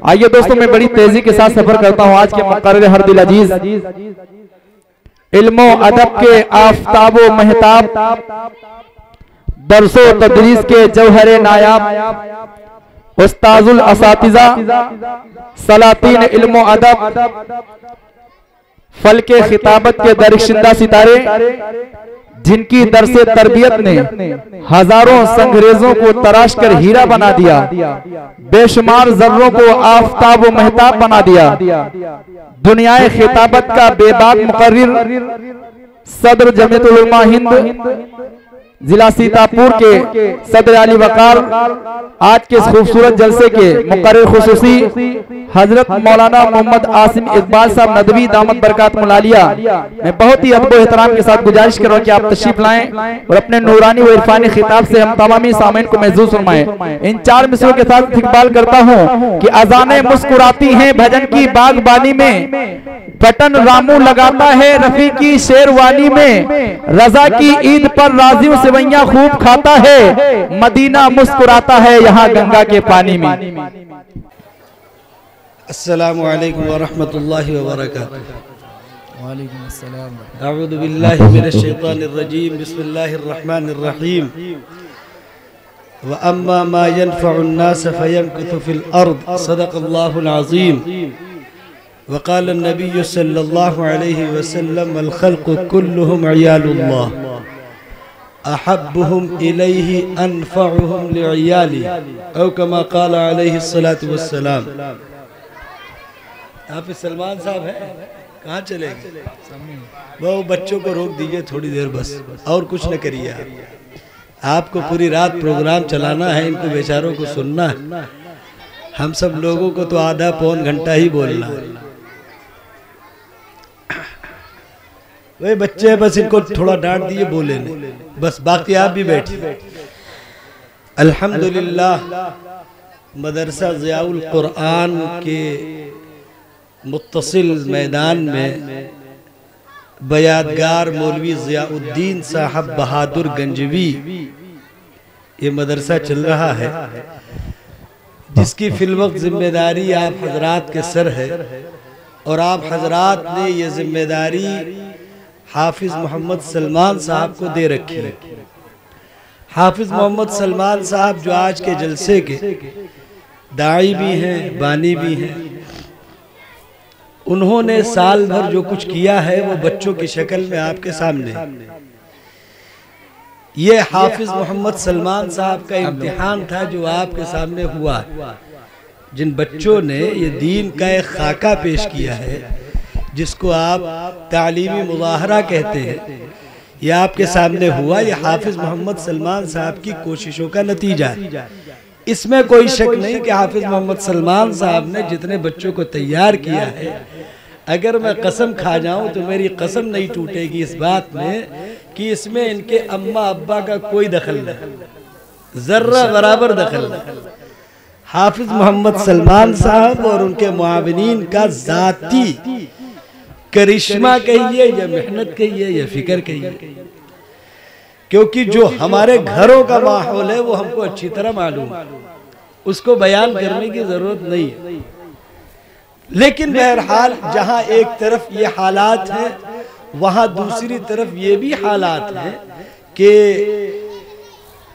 آئیے دوستوں میں بڑی تیزی کے ساتھ سفر کرتا ہوں آج کے مقرر ہر دل عزیز، علم و ادب کے آفتاب و مہتاب، درس و تدریس کے جوہر نایاب، استاذ الاساتذہ سلاطین علم و ادب، فلک خطابت کے درخشندہ ستارے، جن کی درس تربیت نے ہزاروں سنگریزوں کو تراش کر ہیرا بنا دیا، بے شمار ذروں کو آفتاب و مہتاب بنا دیا، دنیا خطابت کا بے باک مقرر صدر جمعیت علماء ہند ضلع سیتاپور کے صدر علی وقار، آج کے اس خوبصورت جلسے کے مقرر خصوصی حضرت مولانا محمد عاصم اقبال صاحب ندوی دامت برکات ملالیہ، میں بہت ہی ادب و احترام کے ساتھ گزارش کر رہا ہوں کہ آپ تشریف لائیں اور اپنے نورانی و عرفانی خطاب سے ہم تمامی سامعین کو محظوظ فرمائیں۔ ان چار مصروں کے ساتھ استقبال کرتا ہوں کہ اذانیں مسکراتی ہیں بھجن کی باغبانی میں، بٹن رامو لگاتا ہے رفیع کی شیروانی میں، رضا کی عید پر راضیوں سوئیاں خوب کھاتا ہے، مدینہ مسکراتا ہے یہاں گنگا کے پانی میں۔ السلام علیکم ورحمۃ اللہ وبرکاتہ۔ وعلیکم السلام۔ اعوذ باللہ من الشیطان الرجیم، بسم اللہ الرحمن الرحیم۔ وَأَمَّا مَا يَنْفَعُ النَّاسَ فَيَمْكُثُ فِي الْأَرْضِ صدق اللہ العظیم۔ وقال النبی صلی اللہ علیہ وسلم الخلق كلهم عیال اللہ احبهم الیہ انفعهم لعیالی، او کما قال علیہ السلام۔ آپ سلمان صاحب ہیں، کہاں چلے گئے؟ وہ بچوں کو روک دیجئے تھوڑی دیر بس، اور کچھ نہ کریے۔ آپ کو پوری رات پروگرام چلانا ہے، ان کو بیچاروں کو سننا ہے، ہم سب لوگوں کو تو آدھا پون گھنٹہ ہی بولنا ہے۔ وہ بچے بس ان کو تھوڑا ڈانٹ دیئے بولے نہیں، بس باقی آپ بھی بیٹھیں۔ الحمدللہ مدرسہ ضیاء القرآن کے متصل میدان میں بیادگار مولوی ضیاء الدین صاحب بہادر گنجوی یہ مدرسہ چل رہا ہے، جس کی فی الوقت ذمہ داری آپ حضرات کے سر ہے، اور آپ حضرات نے یہ ذمہ داری حافظ محمد سلمان صاحب کو دے رکھی ہے۔ حافظ محمد سلمان صاحب جو آج کے جلسے کے داعی بھی ہیں، بانی بھی ہیں، انہوں نے سال بھر جو کچھ کیا ہے وہ بچوں کی شکل میں آپ کے سامنے۔ یہ حافظ محمد سلمان صاحب کا امتحان تھا جو آپ کے سامنے ہوا، جن بچوں نے یہ دین کا ایک خاکہ پیش کیا ہے، جس کو آپ تعلیمی مظاہرہ کہتے ہیں، یہ آپ کے سامنے ہوا۔ یہ حافظ محمد سلمان صاحب کی کوششوں کا نتیجہ ہے، اس میں کوئی شک نہیں کہ حافظ محمد سلمان صاحب نے جتنے بچوں کو تیار کیا ہے، اگر میں قسم کھا جاؤں تو میری قسم نہیں ٹوٹے گی اس بات میں کہ اس میں ان کے اماں ابا کا کوئی دخل نہیں، ذرہ برابر دخل نہیں۔ حافظ محمد سلمان صاحب اور ان کے معاونین کا ذاتی کرشمہ کہیے یا محنت کہیے یا فکر کہیے، کیونکہ جو ہمارے گھروں کا ماحول ہے وہ ہم کو اچھی طرح معلوم ہے، اس کو بیان کرنے کی ضرورت نہیں ہے۔ لیکن بہرحال جہاں ایک طرف یہ حالات ہیں، وہاں دوسری طرف یہ بھی حالات ہیں کہ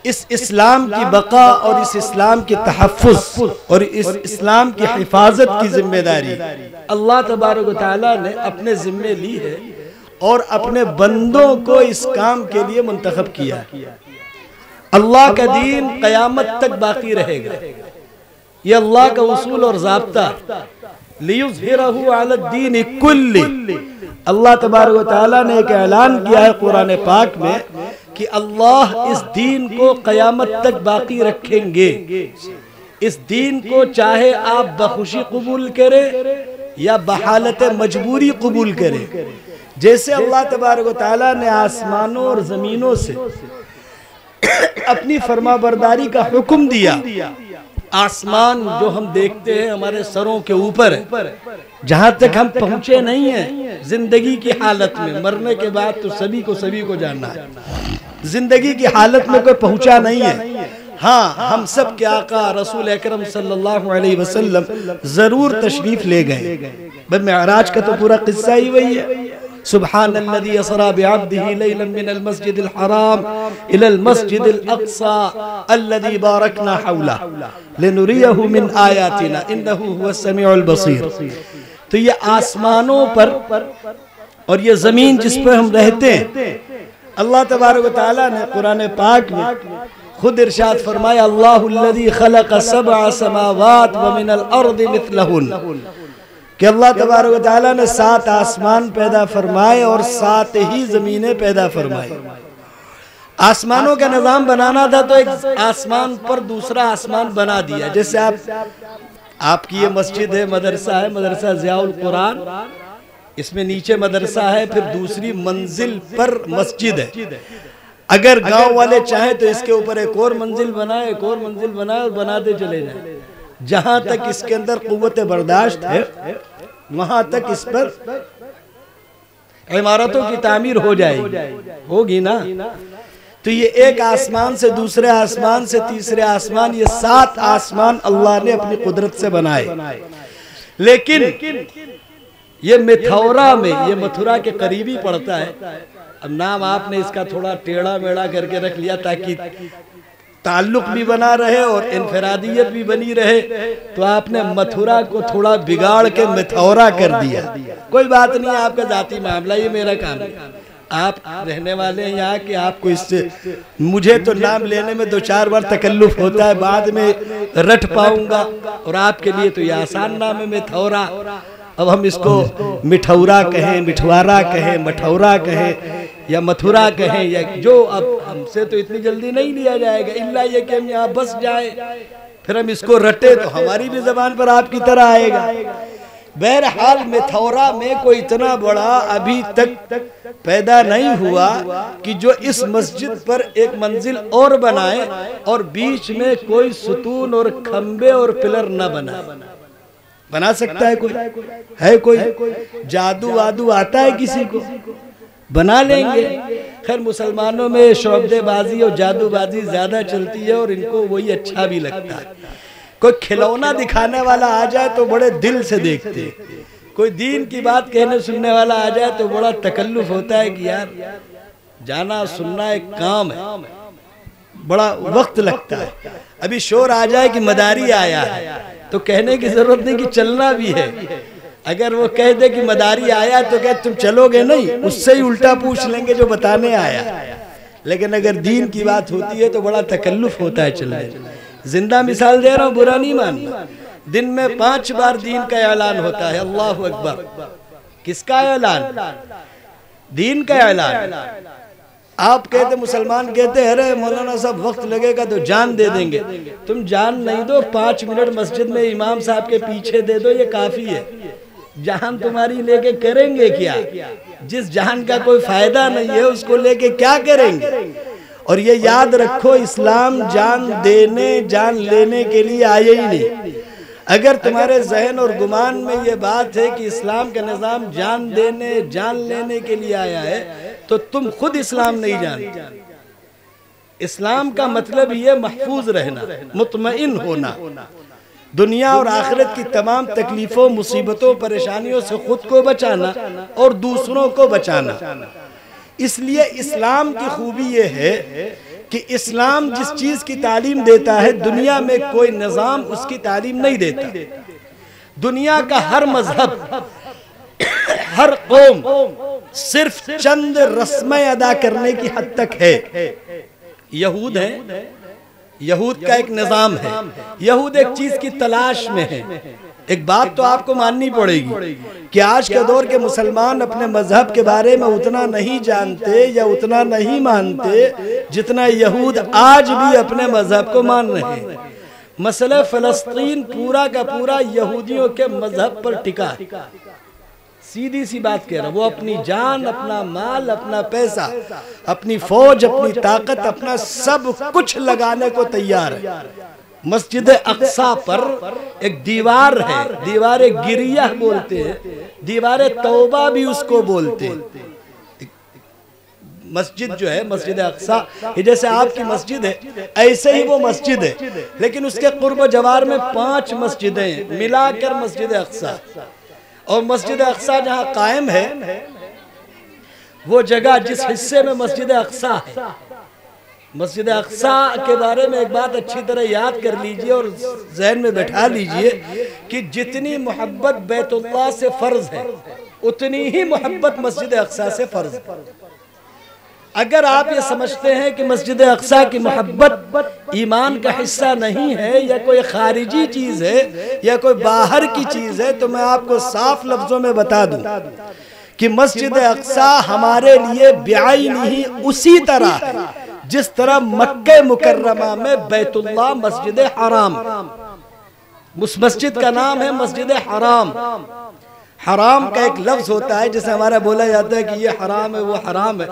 اس اسلام کی بقا اور اس اسلام کی تحفظ اور اس اسلام کی حفاظت کی ذمہ داری اللہ تبارک و تعالیٰ نے اپنے ذمے لی ہے، اور اپنے بندوں کو اس کام کے لیے منتخب کیا۔ اللہ کا دین قیامت تک باقی رہے گا، یہ اللہ کا اصول اور ضابطہ۔ لِيُظْهِرَهُ عَلَى الدِّينِ كُلِّ، اللہ تبارک و تعالیٰ نے ایک اعلان کیا ہے قرآن پاک میں کہ اللہ اس دین کو قیامت تک باقی رکھیں گے۔ اس دین کو چاہے آپ بخوشی قبول کریں یا بحالت مجبوری قبول کریں، جیسے اللہ تبارک و تعالیٰ نے آسمانوں اور زمینوں سے اپنی فرما برداری کا حکم دیا۔ آسمان جو ہم دیکھتے ہیں ہمارے سروں کے اوپر ہے، جہاں تک ہم پہنچے نہیں ہیں زندگی کی حالت میں، مرنے کے بعد تو سبھی کو جاننا ہے، زندگی کی حالت میں کوئی پہنچا نہیں ہے، ہاں ہم سب کے آقا رسول اکرم صلی اللہ علیہ وسلم ضرور تشریف لے گئے. بس معراج کا تو پورا قصہ ہی وہی ہے. سبحان الذي اسرى بعبده ليلا من المسجد الحرام الى المسجد الاقصى الذي باركنا حوله لنريه من آياتنا انه هو السميع البصير. تو یہ آسمانوں پر اور یہ زمین جس پر ہم رہتے ہیں، اللہ تبارک و تعالیٰ نے قرآن پاک میں خود ارشاد فرمایا اللہ الذی خلق سبع سماوات ومن الارض مثلہن، کہ اللہ تبارک و تعالیٰ نے 7 آسمان پیدا فرمائے اور 7 ہی زمینیں پیدا فرمائے. آسمانوں کا نظام بنانا تھا تو ایک آسمان پر دوسرا آسمان بنا دیا. جیسے آپ کی یہ مسجد ہے، مدرسہ ضیاء القرآن، اس میں نیچے مدرسہ ہے، پھر دوسری منزل پر مسجد ہے. اگر گاؤں والے چاہیں تو اس کے اوپر ایک اور منزل بنائے اور بناتے چلے جائیں. جہاں تک اس کے اندر قوت برداشت ہے وہاں تک اس پر عمارتوں کی تعمیر ہو جائے گی، ہوگی نا. تو یہ ایک آسمان سے دوسرے آسمان سے تیسرے آسمان، یہ 7 آسمان اللہ نے اپنی قدرت سے بنائے. لیکن یہ متھورا میں، یہ متھرا کے قریبی پڑتا ہے. اب نام آپ نے اس کا تھوڑا ٹیڑھا میڑھا کر کے رکھ لیا تاکہ تعلق بھی بنا رہے اور انفرادیت بھی بنی رہے، تو آپ نے متھرا کو تھوڑا بگاڑ کے متھورا کر دیا. کوئی بات نہیں، آپ کا ذاتی معاملہ، یہ میرا کام ہے. آپ رہنے والے ہیں یہاں کہ آپ کو اس سے، مجھے تو نام لینے میں 2-4 بار تکلف ہوتا ہے، بعد میں رٹ پاؤں گا، اور آپ کے لیے تو یہ آسان نام ہے متھورا. اب ہم اس کو مٹھورا کہیں، مٹھوارا کہیں، مٹھورا کہیں یا متھرا کہیں، یا جو، اب ہم سے تو اتنی جلدی نہیں لیا جائے گا، الا یہ کہ ہم یہاں بس جائیں، پھر ہم اس کو رٹے تو ہماری بھی زبان پر آپ کی طرح آئے گا. بہرحال متھورا میں کوئی اتنا بڑا ابھی تک پیدا نہیں ہوا کہ جو اس مسجد پر ایک منزل اور بنائے اور بیچ میں کوئی ستون اور کھمبے اور پلر نہ بنا سکتا ہے کوئی؟ ہے کوئی؟ جادو وادو آتا ہے کسی کو؟ بنا لیں گے. خیر مسلمانوں میں شعبدے بازی اور جادو بازی زیادہ چلتی ہے اور ان کو وہی اچھا بھی لگتا ہے. کوئی کھلونا دکھانے والا آ جائے تو بڑے دل سے دیکھتے، کوئی دین کی بات کہنے سننے والا آ جائے تو بڑا تکلف ہوتا ہے کہ یار جانا سننا ایک کام ہے، بڑا وقت لگتا ہے. ابھی شور آ جائے کہ مداری آیا ہے تو کہنے کی ضرورت نہیں کہ چلنا بھی ہے. اگر وہ کہہ دے کہ مداری آیا تو کہ تم چلو گے نہیں، اس سے ہی الٹا پوچھ لیں گے جو بتانے آیا. لیکن اگر دین کی بات ہوتی ہے تو بڑا تکلف ہوتا ہے چلنے. زندہ مثال دے رہا ہوں، برا نہیں ماننا. دن میں 5 بار دین کا اعلان ہوتا ہے. اللہ اکبر. کس کا اعلان؟ دین کا اعلان. آپ کہتے، مسلمان کہتے ہیں ارے مولانا صاحب وقت لگے گا تو جان دے دیں گے. تم جان نہیں دو، 5 منٹ مسجد میں امام صاحب کے پیچھے دے دو، یہ کافی ہے. جان تمہاری لے کے کریں گے کیا؟ جس جان کا کوئی فائدہ نہیں ہے اس کو لے کے کیا کریں گے؟ اور یہ یاد رکھو، اسلام جان دینے جان لینے کے لیے آئے ہی نہیں. اگر تمہارے ذہن اور گمان میں یہ بات ہے کہ اسلام کا نظام جان دینے جان لینے کے لیے آیا ہے تو تم خود اسلام نہیں جانتے. اسلام کا مطلب یہ محفوظ رہنا، مطمئن ہونا، دنیا اور آخرت کی تمام تکلیفوں، مصیبتوں، پریشانیوں سے خود کو بچانا اور دوسروں کو بچانا. اس لیے اسلام کی خوبی یہ ہے کہ اسلام جس چیز کی تعلیم دیتا ہے دنیا میں کوئی نظام اس کی تعلیم نہیں دیتا. دنیا کا ہر مذہب، ہر قوم صرف چند رسمیں ادا کرنے کی حد تک ہے. یہود ہیں، یہود کا ایک نظام ہے، یہود ایک چیز کی تلاش میں ہے. ایک بات تو آپ کو ماننی پڑے گی کہ آج کے دور کے مسلمان اپنے مذہب کے بارے میں اتنا نہیں جانتے یا اتنا نہیں مانتے جتنا یہود آج بھی اپنے مذہب کو مان رہے ہیں. مسئلہ فلسطین پورا کا پورا یہودیوں کے مذہب پر ٹکا. سیدھی سی بات کہہ رہا، وہ اپنی جان، اپنا مال، اپنا پیسہ، اپنی فوج، اپنی طاقت، اپنا سب کچھ لگانے کو تیار ہے. مسجد اقصی پر ایک دیوار ہے، دیوار گریہ بولتے ہیں، دیوار توبہ بھی اس کو بولتے ہیں. مسجد جو ہے مسجد اقصیٰ، یہ جیسے آپ کی مسجد ہے ایسے ہی وہ مسجد ہے، لیکن اس کے قرب و جوار میں 5 مسجدیں ہیں ملا کر مسجد اقصیٰ. اور مسجد اقصیٰ جہاں قائم ہے وہ جگہ جس حصے میں مسجد اقصیٰ ہے، مسجد اقصیٰ کے بارے میں ایک بات اچھی طرح یاد کر لیجئے اور ذہن میں بٹھا لیجئے کہ جتنی محبت بیت اللہ سے فرض ہے اتنی ہی محبت مسجد اقصیٰ سے فرض ہے. اگر آپ یہ سمجھتے ہیں کہ مسجد اقصیٰ کی محبت ایمان کا حصہ نہیں ہے یا کوئی خارجی چیز ہے یا کوئی باہر کی چیز ہے، تو میں آپ کو صاف لفظوں میں بتا دوں کہ مسجد اقصیٰ ہمارے لیے بعینہ اسی طرح ہے جس طرح مکہ مکرمہ میں بیت اللہ مسجد حرام. اس مسجد کا نام ہے مسجد حرام. حرام کا ایک لفظ ہوتا ہے جسے ہمارا بولا جاتا ہے کہ یہ حرام ہے وہ حرام ہے.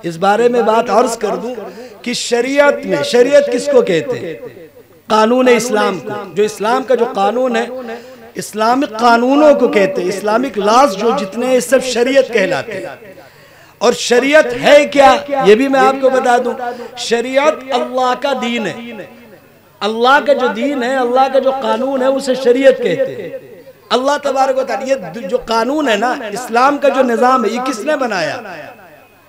اس بارے میں بات عرض کر دوں کہ شریعت میں، شریعت کس کو کہتے ہیں؟ قانون اسلام کو. جو اسلام کا جو قانون ہے اسلامک قانونوں کو کہتے ہیں. اسلامک لاز جو جتنے ہیں سب شریعت کہلاتے ہیں. اور شریعت ہے کیا یہ بھی میں آپ کو بتا دوں. شریعت اللہ کا دین ہے. اللہ کا جو دین ہے، اللہ کا جو قانون ہے اسے شریعت کہتے ہیں. اللہ تبارک و تعالی یہ جو قانون ہے نا، اسلام کا جو نظام ہے، یہ کس نے بنایا؟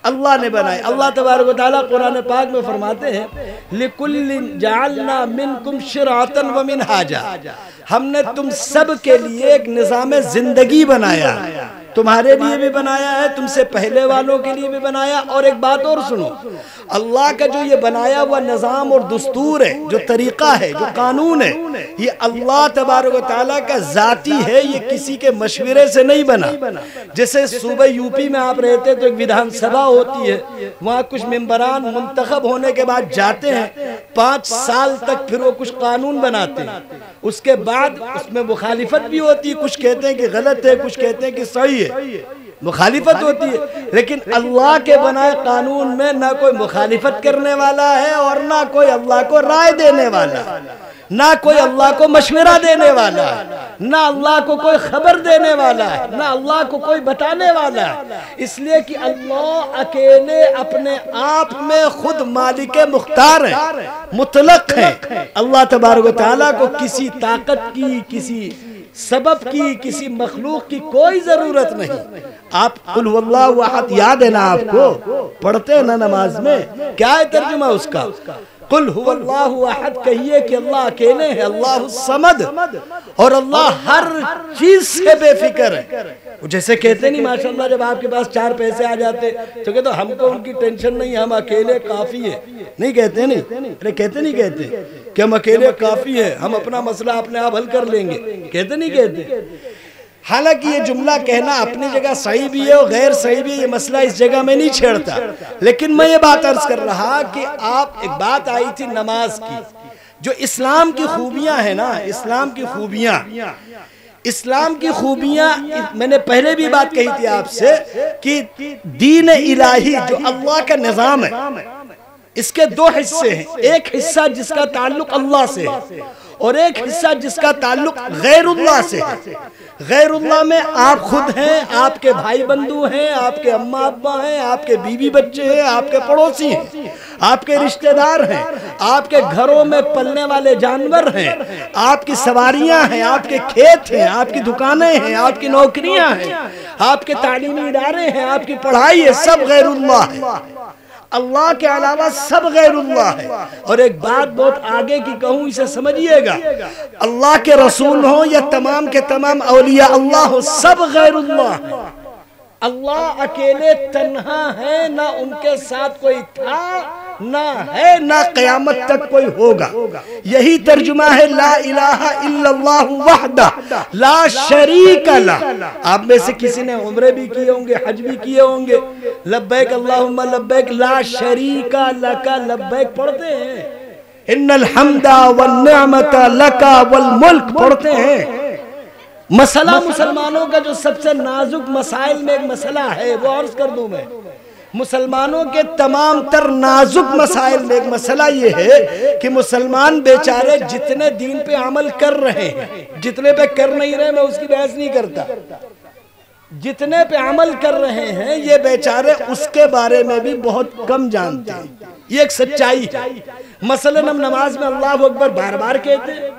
اللہ نے بنایا. اللہ تبارک و تعالی قرآن پاک میں فرماتے ہیں لِكُلٍّ جَعَلْنَا مِنْكُمْ شِرْعَةً وَمِنْهَاجًا، ہم نے تم سب کے لیے ایک نظام زندگی بنایا. تمہارے لیے بھی بنایا ہے، تم سے پہلے والوں کے لیے بھی بنایا. اور ایک بات اور سنو، اللہ کا جو یہ بنایا ہوا نظام اور دستور ہے، جو طریقہ ہے، جو قانون ہے، یہ اللہ تبارک و تعالیٰ کا ذاتی ہے. یہ کسی کے مشورے سے نہیں بنا. جیسے صوبہ یو پی میں آپ رہتے تو ایک ویدھان سبھا ہوتی ہے، وہاں کچھ ممبران منتخب ہونے کے بعد جاتے ہیں 5 سال تک، پھر وہ کچھ قانون بناتے ہیں. اس کے بعد اس میں مخالفت بھی ہوتی ہے، کچھ کہتے ہیں کہ غلط ہے، کچھ کہتے ہیں کہ صحیح ہے، مخالفت ہوتی ہے. لیکن اللہ کے بنائے قانون میں نہ کوئی مخالفت کرنے والا ہے اور نہ کوئی اللہ کو رائے دینے والا، نہ کوئی اللہ کو مشورہ دینے والا ہے، نہ اللہ کو کوئی خبر دینے والا ہے، نہ اللہ کو کوئی بتانے والا ہے. اس لیے کہ اللہ اکیلے اپنے آپ میں خود مالک مختار ہیں، مطلق ہیں. اللہ تبارک و تعالیٰ کو کسی طاقت کی، کسی سبب کی، کسی مخلوق کی کوئی ضرورت نہیں. آپ قل هو اللہ احد یاد ہے نا، آپ کو پڑھتے ہیں نا نماز میں، کیا ہے ترجمہ اس کا؟ قل هو اللہ احد کہیے کہ اللہ اکیلے ہیں، اللہ الصمد، اور اللہ ہر چیز سے بے فکر ہے. جیسے کہتے نہیں ماشاءاللہ جب آپ کے پاس 4 پیسے آ جاتے تو کہتے ہم کو ان کی ٹینشن نہیں، ہم اکیلے کافی ہے. نہیں کہتے نہیں، ارے کہتے نہیں کہتے کہ ہم اکیلے کافی ہے، ہم اپنا مسئلہ اپنے آپ حل کر لیں گے. کہتے نہیں کہتے. حالانکہ یہ جملہ کہنا اپنی جگہ صحیح بھی ہے اور غیر صحیح بھی ہے، یہ مسئلہ اس جگہ میں نہیں چھیڑتا. لیکن میں یہ بات عرض کر رہا کہ آپ ایک بات آئی تھی نماز کی، جو اسلام کی خوبیاں ہیں نا، اسلام کی خوبیاں، اسلام کی خوبیاں میں نے پہلے بھی بات کہی تھی آپ سے کہ دین الہی جو اللہ کا نظام ہے اس کے 2 حصے ہیں. ایک حصہ جس کا تعلق اللہ سے ہے اور ایک حصہ جس کا تعلق غیر اللہ سے ہے. غیر اللہ میں آپ خود ہیں، آپ کے بھائی بندو ہیں، آپ کے اماں ابا ہیں، آپ کے بیوی بچے ہیں، آپ کے پڑوسی ہیں، آپ کے رشتہ دار ہیں، آپ کے گھروں میں پلنے والے جانور ہیں، آپ کی سواریاں ہیں، آپ کے کھیت ہیں، آپ کی دکانیں ہیں، آپ کی نوکریاں ہیں، آپ کے تعلیمی ادارے ہیں، آپ کی پڑھائی ہے، سب غیر اللہ ہے. اللہ کے علاوہ سب غیر اللہ ہے. اور ایک بات بہت آگے کی کہوں، اسے سمجھیے گا، اللہ کے رسول ہوں یا تمام کے تمام اولیاء اللہ ہوں، سب غیر اللہ ہے. اللہ اکیلے تنہا ہے، نہ ان کے ساتھ کوئی تھا، نہ ہے، نہ قیامت تک کوئی ہوگا. یہی ترجمہ ہے لا الہ الا اللہ وحدہ لا شریک لہ. آپ میں سے کسی نے عمرے بھی کیے ہوں گے، حج بھی کیے ہوں گے. لبیک اللہم لبیک لا شریک لک لبیک پڑھتے ہیں. ان الحمد والنعمت لک والملک پڑھتے ہیں. مسئلہ مسلمانوں کا جو سب سے نازک مسائل میں ایک مسئلہ ہے وہ عرض کر دوں میں. مسلمانوں کے تمام تر نازک مسائل میں ایک مسئلہ یہ ہے کہ مسلمان بیچارے جتنے دین پہ عمل کر رہے ہیں، جتنے پہ کر نہیں رہے، میں اس کی بحث نہیں کرتا. جتنے پہ عمل کر رہے ہیں یہ بیچارے اس کے بارے میں بھی بہت کم جانتے ہیں. یہ ایک سچائی ہے. مثلاً ہم نماز میں اللہ اکبر بار بار کہتے ہیں،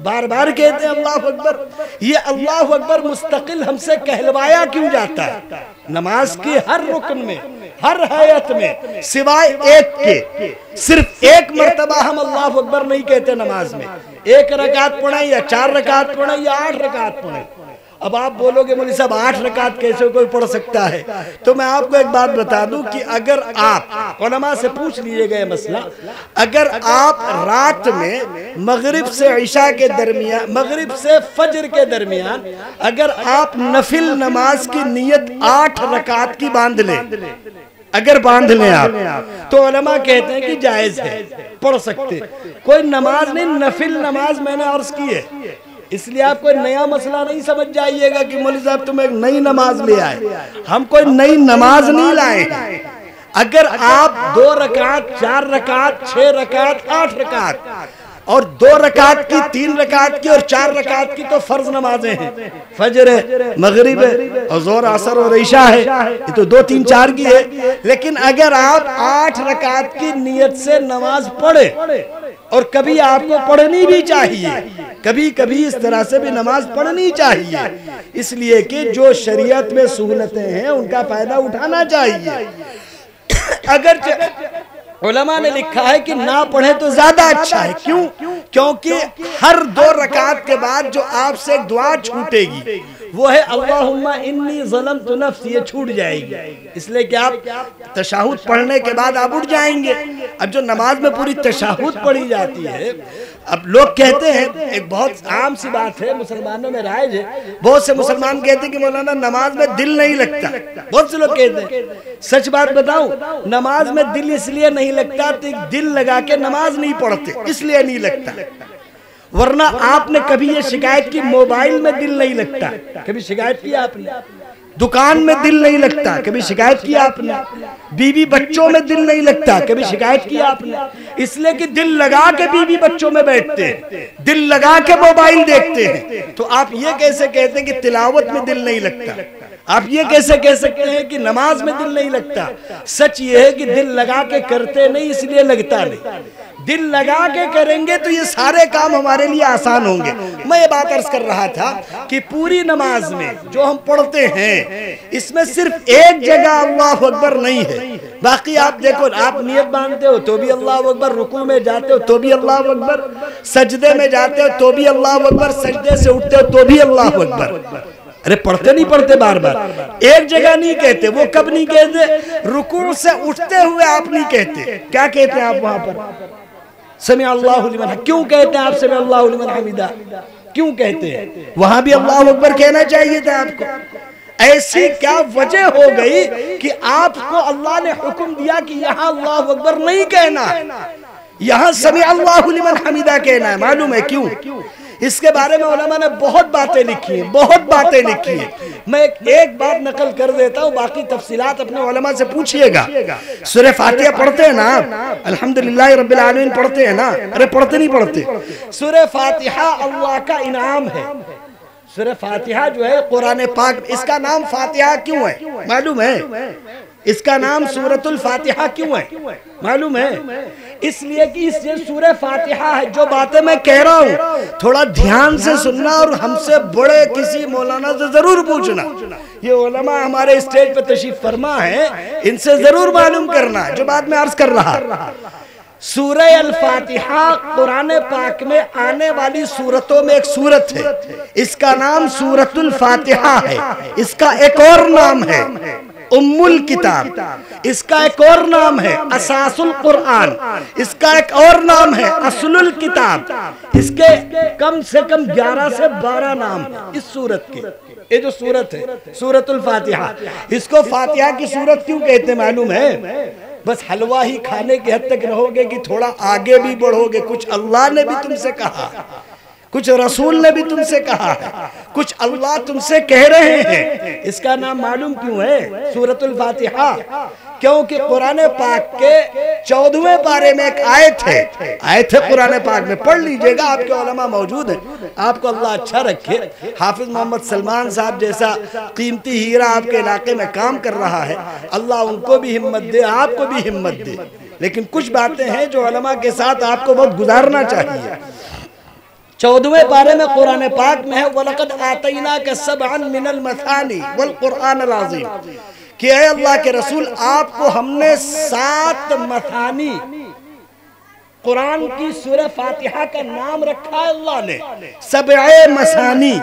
بار بار کہتے ہیں اللہ اکبر. یہ اللہ اکبر مستقل ہم سے کہلوایا کیوں جاتا ہے؟ نماز کی ہر رکن میں، ہر حیات میں سوائے ایک کے، صرف ایک مرتبہ ہم اللہ اکبر نہیں کہتے نماز میں. ایک رکعت پڑھیں یا 4 رکعت پڑھیں یا 8 رکعت پڑھیں. اب آپ بولو گے مولوی صاحب 8 رکعت کیسے کوئی پڑھ سکتا ہے؟ تو میں آپ کو ایک بات بتا دوں کہ اگر آپ علماء سے پوچھ لیجئے گئے مسئلہ، اگر آپ رات میں مغرب سے عشاء کے درمیان، مغرب سے فجر کے درمیان اگر آپ نفل نماز کی نیت 8 رکعت کی باندھ لیں، اگر باندھ لیں آپ، تو علماء کہتے ہیں کہ جائز ہے، پڑھ سکتے. کوئی نماز نہیں، نفل نماز میں نے عرض کی ہے. اس لیے آپ کوئی نیا مسئلہ نہیں سمجھ جائیے گا کہ مولوی صاحب تم ایک نئی نماز لے آئے. ہم کوئی نئی نماز نہیں لائے. اگر آپ 2 رکعت، 4 رکعت، 6 رکعت، 8 رکعت اور 2 رکعت کی، 3 رکعت کی اور 4 رکعت کی تو فرض نمازیں ہیں. فجر ہے، مغرب ہے اور ظہر عصر اور عشاء ہے، یہ تو 2 3 4 کی ہے. لیکن اگر آپ 8 رکعت کی نیت سے نماز پڑھے، اور کبھی آپ کو پڑھنی بھی چاہیے، کبھی کبھی اس طرح سے بھی نماز پڑھنی چاہیے، اس لیے کہ جو شریعت میں سہولتیں ہیں ان کا فائدہ اٹھانا چاہیے. اگرچہ علماء نے لکھا ہے کہ نہ پڑھیں تو زیادہ اچھا ہے. کیوں؟ کیونکہ ہر 2 رکعت کے بعد جو آپ سے ایک دعا چھوٹے گی وہ ہے اللہم انی ظلمت نفسی، یہ چھوٹ جائے گی. اس لیے کہ آپ تشہد پڑھنے کے بعد آپ اٹھ جائیں گے. اب جو نماز میں پوری تشہد پڑھی جاتی ہے، اب لوگ کہتے ہیں، ایک بہت عام سی بات ہے مسلمانوں میں رائج ہے، بہت سے مسلمان کہتے ہیں کہ مولانا نماز میں دل نہیں لگتا. بہت سے لوگ کہتے ہیں. سچ بات بتاؤں، نماز میں دل اس لیے نہیں لگتا کہ دل لگا کے نماز نہیں پڑھتے، اس لیے نہیں لگتا. ورنہ آپ نے کبھی یہ شکایت کی موبائل میں دل نہیں لگتا، کبھی شکایت کی آپ نے؟ دکان میں دل نہیں لگتا، کبھی شکایت کی آپ نے؟ بیوی بچوں میں دل نہیں لگتا، کبھی شکایت کی آپ نے؟ اس لیے کہ دل لگا کے بیوی بچوں میں بیٹھتے ہیں، دل لگا کے موبائل دیکھتے ہیں. تو آپ یہ کیسے کہتے ہیں کہ تلاوت میں دل نہیں لگتا؟ آپ یہ کیسے کہہ سکتے ہیں کہ نماز میں دل نہیں لگتا؟ سچ یہ ہے کہ دل لگا کے کرتے نہیں، اس لیے لگتا نہیں. دل لگا کے کریں گے تو یہ سارے کام ہمارے لیے آسان ہوں گے. میں یہ بات عرض کر رہا تھا کہ پوری نماز میں جو ہم پڑھتے ہیں اس میں صرف ایک جگہ اللہ اکبر نہیں ہے. باقی آپ دیکھو، آپ نیت باندھتے ہو تو بھی اللہ اکبر، رکوع میں جاتے ہو تو بھی اللہ اکبر، سجدے میں جاتے ہو تو بھی اللہ اکبر، سجدے سے اٹھتے ہو تو بھی اللہ اکبر. ارے پڑھتے نہیں پڑھتے بار بار؟ ایک جگہ نہیں کہتے. وہ کب نہیں کہتے؟ رکوع سے اٹھتے ہوئے آپ نہیں کہتے. کیا کہتے ہیں آپ وہاں پر؟ سمع اللہ لمن حمدہ. کیوں کہتے ہیں آپ سمع اللہ لمن حمدہ؟ کیوں کہتے ہیں؟ وہاں بھی اللہ اکبر کہنا چاہیے تھا آپ کو. ایسی کیا وجہ ہو گئی کہ آپ کو اللہ نے حکم دیا کہ یہاں اللہ اکبر نہیں کہنا، یہاں سمع اللہ لمن حمدہ کہنا ہے؟ معلوم ہے کیوں؟ اس کے بارے میں علماء نے بہت باتیں لکھی ہیں، بہت باتیں لکھی ہیں. میں ایک بات نقل کر دیتا ہوں، باقی تفصیلات اپنے علماء سے پوچھئے گا. سورہ فاتحہ پڑھتے ہیں نا؟ الحمدللہ رب العالمین پڑھتے ہیں نا؟ ارے پڑھتے نہیں پڑھتے؟ سورہ فاتحہ اللہ کا انعام ہے. سورہ فاتحہ جو ہے قرآن پاک، اس کا نام فاتحہ کیوں ہے معلوم ہے؟ اس کا نام سورۃ الفاتحہ کیوں ہے معلوم ہے؟ اس لیے کہ اس یہ سورہ فاتحہ ہے. جو باتیں میں کہہ رہا ہوں تھوڑا دھیان سے سننا اور ہم سے بڑے کسی مولانا سے ضرور پوچھنا. یہ علماء ہمارے اسٹیج پہ تشریف فرما ہیں، ان سے ضرور معلوم کرنا جو بات میں عرض کر رہا. سورہ الفاتحہ قرآن پاک میں آنے والی سورتوں میں ایک سورت ہے، اس کا نام سورۃ الفاتحہ ہے. اس کا ایک اور نام ہے ام الکتاب، اس کا ایک اور نام ہے اساس القرآن، اس کا ایک اور نام ہے اصل الکتاب. اس کے کم سے کم 11 سے 12 نام ہیں اس سورت کے. یہ جو سورت ہے سورۃ الفاتحہ، اس کو فاتحہ کی سورت کیوں کہتے ہیں معلوم ہے؟ بس حلوہ ہی کھانے کی حد تک رہو گے کہ تھوڑا آگے بھی بڑھو گے؟ کچھ اللہ نے بھی تم سے کہا، کچھ رسول نے بھی تم سے کہا ہے، کچھ اللہ تم سے کہہ رہے ہیں۔ اس کا نام معلوم کیوں ہے سورۃ الفاتحہ؟ کیونکہ قرآن پاک کے 14ویں پارے میں ایک آیت ہے قرآن پاک میں، پڑھ لیجئے گا، آپ کے علماء موجود ہیں، آپ کو اللہ اچھا رکھے۔ حافظ محمد سلمان صاحب جیسا قیمتی ہیرا آپ کے علاقے میں کام کر رہا ہے، اللہ ان کو بھی ہمت دے، آپ کو بھی ہمت دے۔ لیکن کچھ باتیں ہیں جو علماء کے ساتھ آپ کو بہت گزارنا چاہیے۔ 14ویں پارے میں قرآن پاک میں ہے وَلَقَدْ آتَيْنَاكَ سَبْعًا مِنَ الْمَثَانِي وَالْقُرْآنَ الْعَظِيمِ، کہ اے اللہ کے رسول آپ کو ہم نے 7 مثانی، قرآن کی سورہ فاتحہ کا نام رکھا ہے اللہ نے 7 مثانی،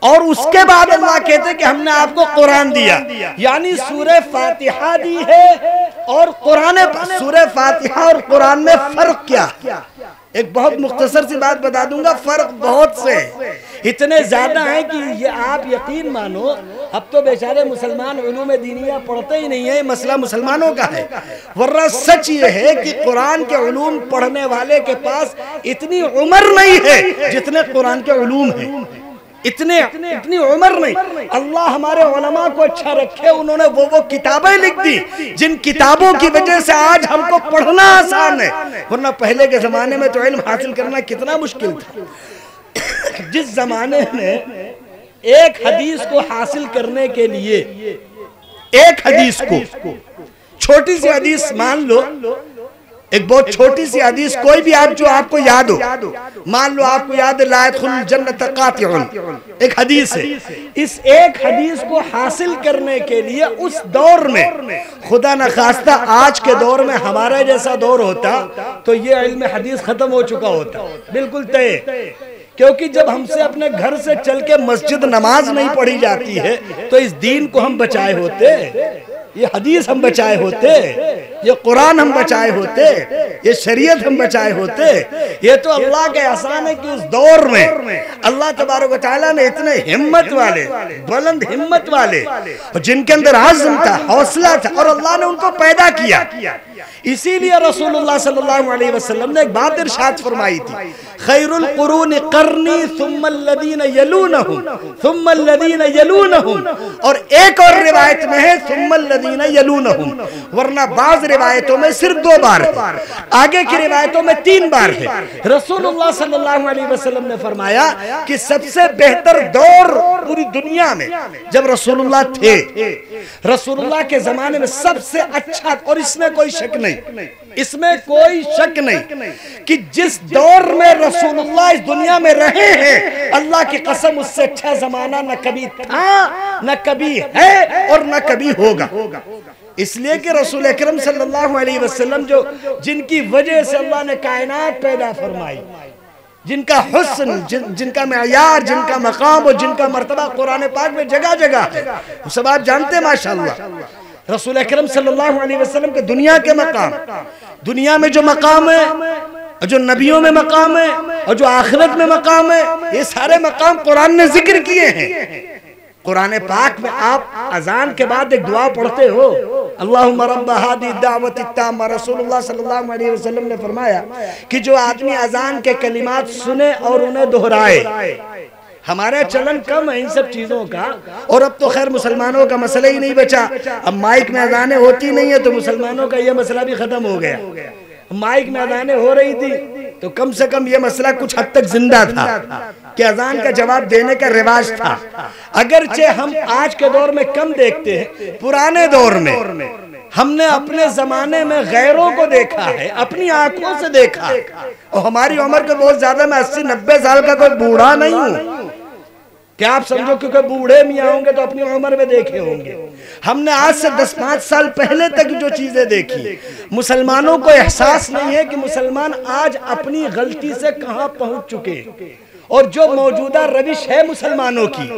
اور اس کے بعد اللہ کہتے ہیں کہ ہم نے آپ کو قرآن دیا، یعنی سورہ فاتحہ دی ہے اور سورہ فاتحہ اور قرآن میں فرق کیا؟ ایک بہت مختصر سی بات بتا دوں گا، فرق بہت سے اتنے زیادہ ہیں کہ یہ آپ یقین مانو، اب تو بیچارے مسلمان علوم دینیہ پڑھتے ہی نہیں ہیں، یہ مسئلہ مسلمانوں کا ہے، ورنہ سچ یہ ہے کہ قرآن کے علوم پڑھنے والے کے پاس اتنی عمر نہیں ہے جتنے قرآن کے علوم ہیں، اتنی عمر نہیں۔ اللہ ہمارے علماء کو اچھا رکھے، انہوں نے وہ کتابیں لکھ دی جن کتابوں کی وجہ سے آج ہم کو پڑھنا آسان ہے، ورنہ پہلے کے زمانے میں تو علم حاصل کرنا کتنا مشکل تھا۔ جس زمانے میں ایک حدیث کو حاصل کرنے کے لیے، ایک حدیث کو، چھوٹی سی حدیث مان لو، ایک بہت چھوٹی سی حدیث کوئی بھی جو آپ کو یاد ہو، مان لو آپ کو یاد ہے لا يدخل الجنة قاطع، ایک حدیث ہے، اس ایک حدیث کو حاصل کرنے کے لیے اس دور میں، خدا نخواستہ آج کے دور میں ہمارا جیسا دور ہوتا تو یہ علم حدیث ختم ہو چکا ہوتا، بالکل طے، کیونکہ جب ہم سے اپنے گھر سے چل کے مسجد نماز نہیں پڑھی جاتی ہے تو اس دین کو ہم بچائے ہوتے، یہ حدیث ہم بچائے ہوتے، یہ قرآن ہم بچائے ہوتے، یہ شریعت ہم بچائے ہوتے۔ یہ تو اللہ کے احسان ہے کہ اس دور میں اللہ تبارک و تعالیٰ نے اتنے ہمت والے، بلند ہمت والے، جن کے اندر عزم تھا، حوصلہ تھا، اور اللہ نے ان کو پیدا کیا۔ اسی لیے رسول اللہ صلی اللہ علیہ وسلم نے ایک بات ارشاد فرمائی تھی، خیر القرون قرنی ثم الذین یلونہم ثم الذین یلونہم، اور ایک اور روایت میں ہے ثم الذین یلونہم، ورنہ بعض روایتوں میں صرف 2 بار ہے، آگے کی روایتوں میں 3 بار ہے۔ رسول اللہ صلی اللہ علیہ وسلم نے فرمایا کہ سب سے بہتر دور پوری دنیا میں جب رسول اللہ تھے، رسول اللہ کے زمانے میں سب سے اچھا، اور اس میں کوئی شک نہیں، اس میں کوئی شک نہیں کہ جس دور میں رسول اللہ اس دنیا میں رہے ہیں، اللہ کی قسم اس سے اچھا زمانہ نہ کبھی تھا، نہ کبھی ہے، اور نہ کبھی ہوگا۔ اس لیے کہ رسول اکرم صلی اللہ علیہ وسلم جن کی وجہ سے اللہ نے کائنات پیدا فرمائی، جن کا حسن، جن کا معیار، جن کا مقام اور جن کا مرتبہ قرآن پاک میں جگہ جگہ ہے، وہ سب آپ جانتے ہیں ماشاءاللہ۔ رسول اکرم صلی اللہ علیہ وسلم کے دنیا کے مقام، دنیا میں جو مقام ہے، جو نبیوں میں مقام ہے اور جو آخرت میں مقام ہے، یہ سارے مقام قرآن نے ذکر کیے ہیں۔ قرآن پاک میں آپ اذان کے بعد ایک دعا پڑھتے ہو، اللہم رب ہادی الدعوت التامہ، رسول اللہ صلی اللہ علیہ وسلم نے فرمایا کہ جو آدمی اذان کے کلمات سنے اور انہیں دہرائے، ہمارا چلن کم ہے ان سب چیزوں کا، اور اب تو خیر مسلمانوں کا مسئلہ ہی نہیں بچا، اب مائک میں اذانیں ہوتی نہیں ہیں تو مسلمانوں کا یہ مسئلہ بھی ختم ہو گیا۔ مائک میں اذانیں ہو رہی تھی تو کم سے کم یہ مسئلہ کچھ حد تک زندہ تھا کہ اذان کا جواب دینے کا رواج تھا، اگرچہ ہم آج کے دور میں کم دیکھتے ہیں، پرانے دور میں ہم نے اپنے زمانے میں غیروں کو دیکھا ہے، اپنی آنکھوں سے دیکھا ہے، اور ہماری عمر کے بہت زیادہ، میں 80-90 سال کا کوئی بوڑھا نہیں ہوں کہ آپ سمجھو کیونکہ بوڑھے میاں ہوں گے تو اپنی عمر میں دیکھے ہوں گے۔ ہم نے آج سے 10-5 سال پہلے تک جو چیزیں دیکھی، مسلمانوں کو احساس نہیں ہے کہ مسلمان آج اپنی غلطی سے کہاں پہنچ چکے، اور جو موجودہ روش ہے مسلمانوں کی،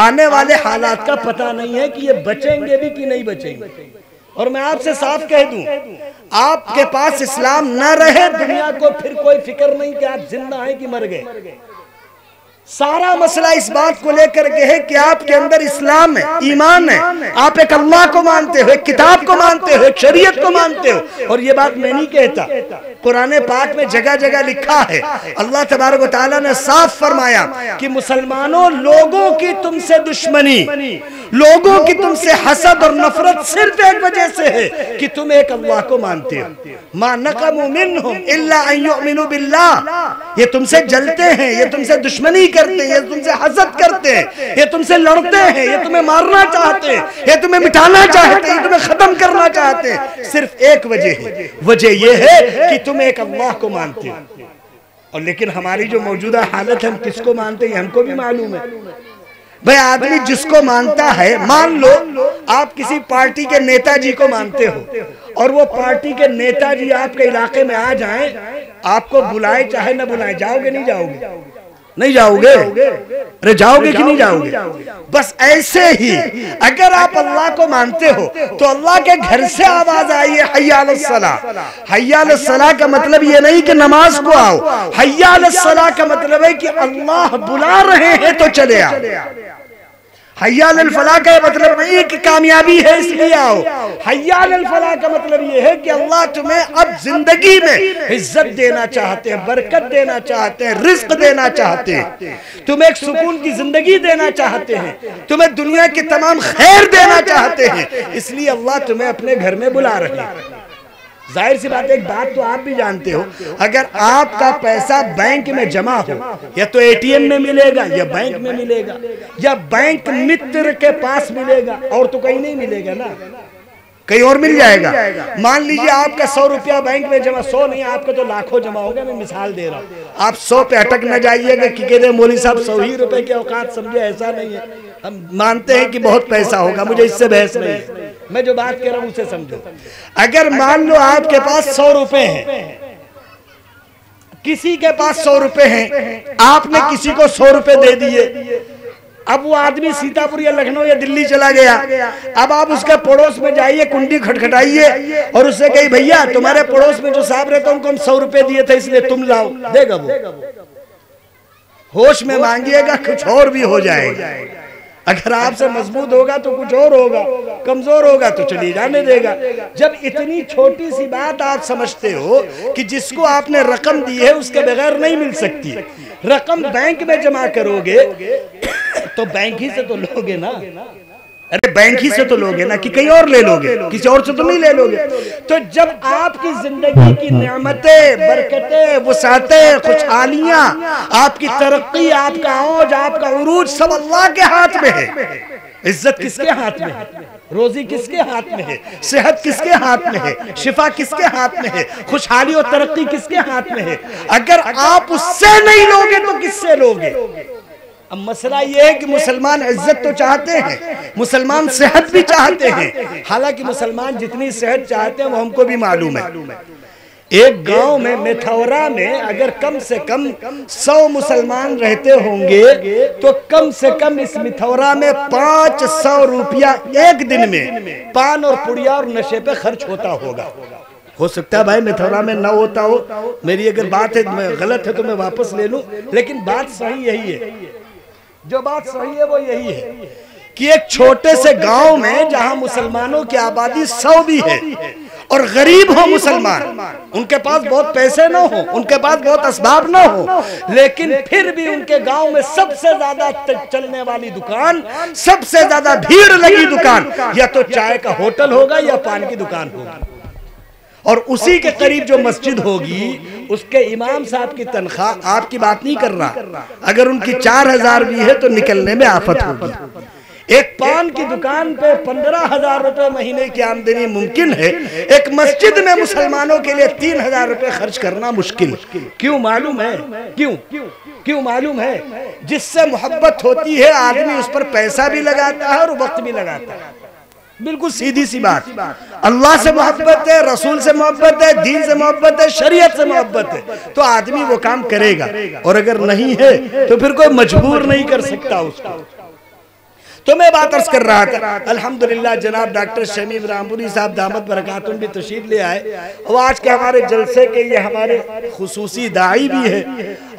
آنے والے حالات کا پتہ نہیں ہے کہ یہ بچیں گے بھی کہ نہیں بچیں گے۔ اور میں آپ سے صاف کہہ دوں، آپ کے پاس اسلام نہ رہے، دنیا کو پھر کوئی فکر نہیں کہ آپ زندہ ہیں کہ مر گئے۔ سارا مسئلہ اس بات کو لے کر کے ہے کہ آپ کے اندر اسلام ہے، ایمان ہے، آپ ایک اللہ کو مانتے ہو، ایک کتاب کو مانتے ہو، ایک شریعت کو مانتے ہو. اور یہ بات میں نہیں کہتا، قرآن پاک میں جگہ جگہ لکھا ہے. اللہ تبارک و تعالیٰ نے صاف فرمایا کہ مسلمانوں، لوگوں کی تم سے دشمنی، لوگوں کی تم سے حسد اور نفرت صرف ایک وجہ سے ہے کہ تم ایک اللہ کو مانتے ہو. مَا نَقَمُوا مِنْهُمْ إِلَّا أَن يُؤْمِنُوا بِاللَّهِ. یہ تم سے جلتے ہیں، یہ تم سے دشمنی کرتے ہیں، یہ تم سے حسد کرتے ہیں، یہ تم سے لڑتے ہیں، یہ تمہیں مارنا چاہتے ہیں، یہ تمہیں مٹانا چاہتے ہیں، یہ تمہیں ختم کرنا چاہتے ہیں. صرف ایک وجہ ہے، وجہ یہ ہے کہ تم ایک اللہ کو مانتے ہو. اور لیکن ہماری جو موجودہ حالت ہے، ہم کس کو مانتے ہیں ہم کو بھی معلوم ہے. بھئی آدمی جس کو مانتا ہے، مان لو آپ کسی پارٹی کے نیتا جی کو مانتے ہو اور وہ پارٹی کے نیتا جی آپ کے علاقے میں آ جائیں، آپ کو بلائے چاہے نہ بلائے، جاؤ گے نہیں جاؤ گے؟ نہیں جاؤ گے؟ ارے جاؤ گے کہ نہیں جاؤ گے؟ بس ایسے ہی اگر آپ اللہ کو مانتے ہو تو اللہ کے گھر سے آواز آئی ہے حی علی الصلاۃ. حی علی الصلاۃ کا مطلب یہ نہیں کہ نماز کو آؤ، حی علی الصلاۃ کا مطلب ہے کہ اللہ بلا رہے ہیں تو چلے آؤ. حی علی الفلاح کا مطلب نہیں کہ کامیابی ہے اس لیے آؤ. حی علی الفلاح کا مطلب یہ ہے کہ اللہ تمہیں اب زندگی میں عزت دینا چاہتے ہیں، برکت دینا چاہتے ہیں، رزق دینا چاہتے ہیں، تمہیں ایک سکون کی زندگی دینا چاہتے ہیں، تمہیں دنیا کی تمام خیر دینا چاہتے ہیں. اس لیے اللہ تمہیں اپنے گھر میں بلا رہے ہیں. ظاہر سی بات ہے، ایک بات تو آپ بھی جانتے ہو، اگر آپ کا پیسہ بینک میں جمع ہو، یا تو اے ٹی ایم میں ملے گا، یا بینک میں ملے گا، یا بینک متر کے پاس ملے گا، اور تو کہیں نہیں ملے گا نا، کہیں اور مل جائے گا. مان لیجئے آپ کا 100 روپیہ بینک میں جمع، 100 نہیں آپ کا تو لاکھوں جمع ہوگا. میں مثال دے رہا ہوں، آپ 100 پہ اٹک نہ جائیے گا کہ کہتے ہیں مولوی صاحب 100 ہی روپے کے اوقات سمجھے، ایسا نہیں ہے. ہم مانتے ہیں کہ بہت پیسہ ہوگا، مجھے اس سے بحث نہیں ہے، میں جو بات کہہ رہا ہوں اسے سمجھو. اگر مان لو آپ کے پاس 100 روپے ہیں، کسی کے پاس 100 روپے ہیں، آپ نے کسی کو 100 روپے دے دیے. اب وہ آدمی سیتاپور یا لکھنؤ یا دلی چلا گیا. اب آپ اس کے پڑوس میں جائیے، کنڈی کھٹکھٹائیے اور اس سے کہیے بھیا تمہارے پڑوس میں جو صاحب رہتا ان کو ہم 100 روپے دیے تھے اس لیے تم لاؤ. دے گا وہ؟ ہوش میں مانگیے گا، کچھ اور بھی ہو جائے گا. اگر آپ سے مضبوط ہوگا تو کچھ اور ہوگا، کمزور ہوگا تو چلی جانے دے گا. جب اتنی چھوٹی سی بات آپ سمجھتے ہو کہ جس کو آپ نے رقم دی ہے اس کے بغیر نہیں مل سکتی، رقم بینک میں جمع کرو گے تو بینک ہی سے تو لوگے نا، ارے بینک ہی سے تو لوگے نا، کہ کہیں اور لے لوگے، کسی اور سے تو نہیں لے لوگے. تو جب آپ کی زندگی کی نعمتیں، برکتیں، وسعتیں، خوشحالیاں، آپ کی ترقی، آپ کا عوج، آپ کا عروج سب اللہ کے ہاتھ میں ہے. عزت کس کے ہاتھ میں ہے؟ روزی کس کے ہاتھ میں ہے؟ صحت کس کے ہاتھ میں ہے؟ شفا کس کے ہاتھ میں ہے؟ خوشحالی اور ترقی کس کے ہاتھ میں ہے؟ اگر آپ اس سے نہیں لوگے تو کس سے لوگے؟ اب مسئلہ یہ ہے کہ مسلمان عزت تو چاہتے ہیں، مسلمان صحت بھی چاہتے ہیں. حالانکہ مسلمان جتنی صحت چاہتے ہیں وہ ہم کو بھی معلوم ہے. ایک گاؤں میں میتھورا میں اگر کم سے کم 100 مسلمان رہتے ہوں گے تو کم سے کم اس میتھورا میں 500 روپیہ ایک دن میں پان اور پڑیا اور نشے پہ خرچ ہوتا ہوگا. ہو سکتا ہے بھائی میتھورا میں نہ ہوتا ہو، میری اگر بات ہے غلط ہے تو میں واپس لے لوں، لیکن بات صحیح یہی ہے. جو بات صحیح ہے وہ یہی ہے کہ ایک چھوٹے سے گاؤں میں جہاں مسلمانوں کی آبادی 100 بھی ہے اور غریب ہو مسلمان، ان کے پاس بہت پیسے نہ ہو، ان کے پاس بہت اسباب نہ ہو، لیکن پھر بھی ان کے گاؤں میں سب سے زیادہ چلنے والی دکان، سب سے زیادہ بھیڑ لگی دکان یا تو چائے کا ہوٹل ہوگا یا پان کی دکان ہوگی. اور اسی کے قریب جو مسجد ہوگی اس کے امام صاحب کی تنخواہ، آپ کی بات نہیں کر رہا، اگر ان کی 4000 بھی ہے تو نکلنے میں آفت ہوگی. ایک پان کی دکان پہ 15,000 روپے مہینے کی آمدنی ممکن ہے، ایک مسجد میں مسلمانوں کے لیے 3,000 روپے خرچ کرنا مشکل. کیوں معلوم ہے؟ کیوں معلوم ہے؟ جس سے محبت ہوتی ہے آدمی اس پر پیسہ بھی لگاتا ہے اور وقت بھی لگاتا ہے. بالکل سیدھی سی بات. اللہ سے محبت ہے، رسول سے محبت ہے، دین سے محبت ہے، شریعت سے محبت ہے تو آدمی وہ کام کرے گا. اور اگر نہیں ہے تو پھر کوئی مجبور نہیں کر سکتا اس کو. تو میں بات عرض کر رہا تھا الحمدللہ جناب ڈاکٹر شمیم رامپوری صاحب دامت برکاتہم بھی تشریف لے آئے اور آج کے ہمارے جلسے کے یہ ہمارے خصوصی داعی بھی ہے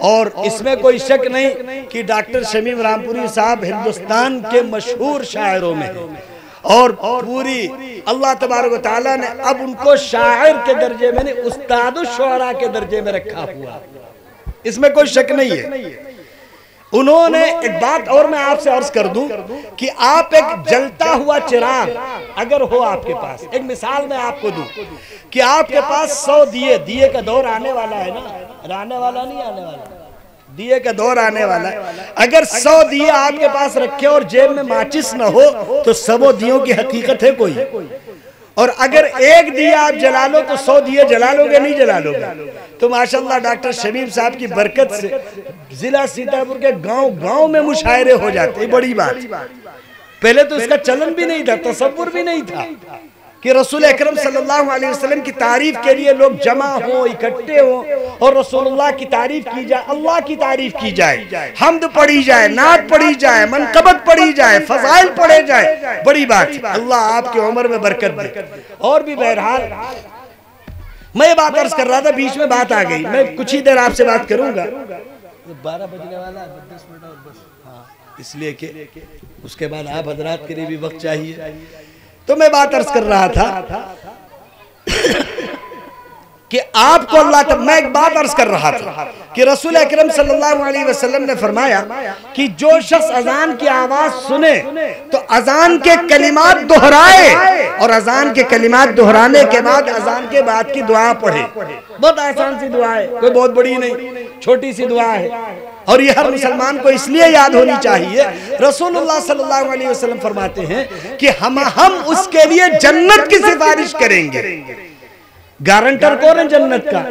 اور اس میں کوئی شک نہیں کہ ڈاکٹر شمیم رامپوری صاحب ہندوستان کے مشہور شاعروں میں ہیں اور پوری اللہ تبارک و تعالیٰ نے اب ان کو شاعر کے درجے میں نہیں استاد الشعراء کے درجے میں رکھا ہوا، اس میں کوئی شک نہیں ہے۔ انہوں نے ایک بات اور میں آپ سے عرض کر دوں کہ آپ ایک جلتا ہوا چراغ اگر ہو آپ کے پاس، ایک مثال میں آپ کو دوں کہ آپ کے پاس 100 دیے کا دور آنے والا ہے نا، آنے والا نہیں آنے والا، دیے کا دور آنے والا ہے، اگر 100 دیے آپ کے پاس رکھے اور جیب میں ماچس نہ ہو تو 100 دیوں کی حقیقت ہے کوئی، اور اگر ایک دیا آپ جلا لو تو 100 دیے جلا لو گے نہیں جلا لو گے؟ تو ماشاءاللہ ڈاکٹر شمیم صاحب کی برکت سے ضلع سیتا پور کے گاؤں میں مشاعرے ہو جاتے ہیں، بڑی بات۔ پہلے تو اس کا چلن بھی نہیں تھا، تصور بھی نہیں تھا کہ رسول اکرم صلی اللہ علیہ وسلم کی تعریف کے لیے لوگ جمع ہوں، اکٹھے ہوں اور رسول اللہ کی تعریف کی جائے، اللہ کی تعریف کی جائے، حمد پڑھی جائے، نعت پڑھی جائے، منقبت پڑھی جائے، فضائل پڑھے جائے، بڑی بات۔ اللہ آپ کی عمر میں برکت دے۔ اور بھی بہرحال میں بات عرض کر رہا تھا، بیچ میں بات آ گئی، میں کچھ ہی دیر آپ سے بات کروں گا، 12 بجنے والا ہے، 10 منٹ اور بس، ہاں اس لیے کہ اس کے بعد آپ حضرات کے لیے بھی وقت چاہیے۔ تو میں بات عرض کر رہا تھا کہ آپ کو اللہ تعالیٰ، میں ایک بات عرض کر رہا تھا کہ رسول اکرم صلی اللہ علیہ وسلم نے فرمایا کہ جو شخص اذان کی آواز سنے تو اذان کے کلمات دہرائے اور اذان کے کلمات دہرانے کے بعد اذان کے بعد کی دعا پڑھے۔ بہت آسان سی دعا ہے، کوئی بہت بڑی نہیں، چھوٹی سی دعا ہے اور یہ ہر مسلمان کو اس لیے یاد ہونی چاہیے۔ رسول اللہ صلی اللہ علیہ وسلم فرماتے ہیں کہ ہم اس کے لیے جنت کی سفارش کریں گے۔ گارنٹر کون ہے جنت کا؟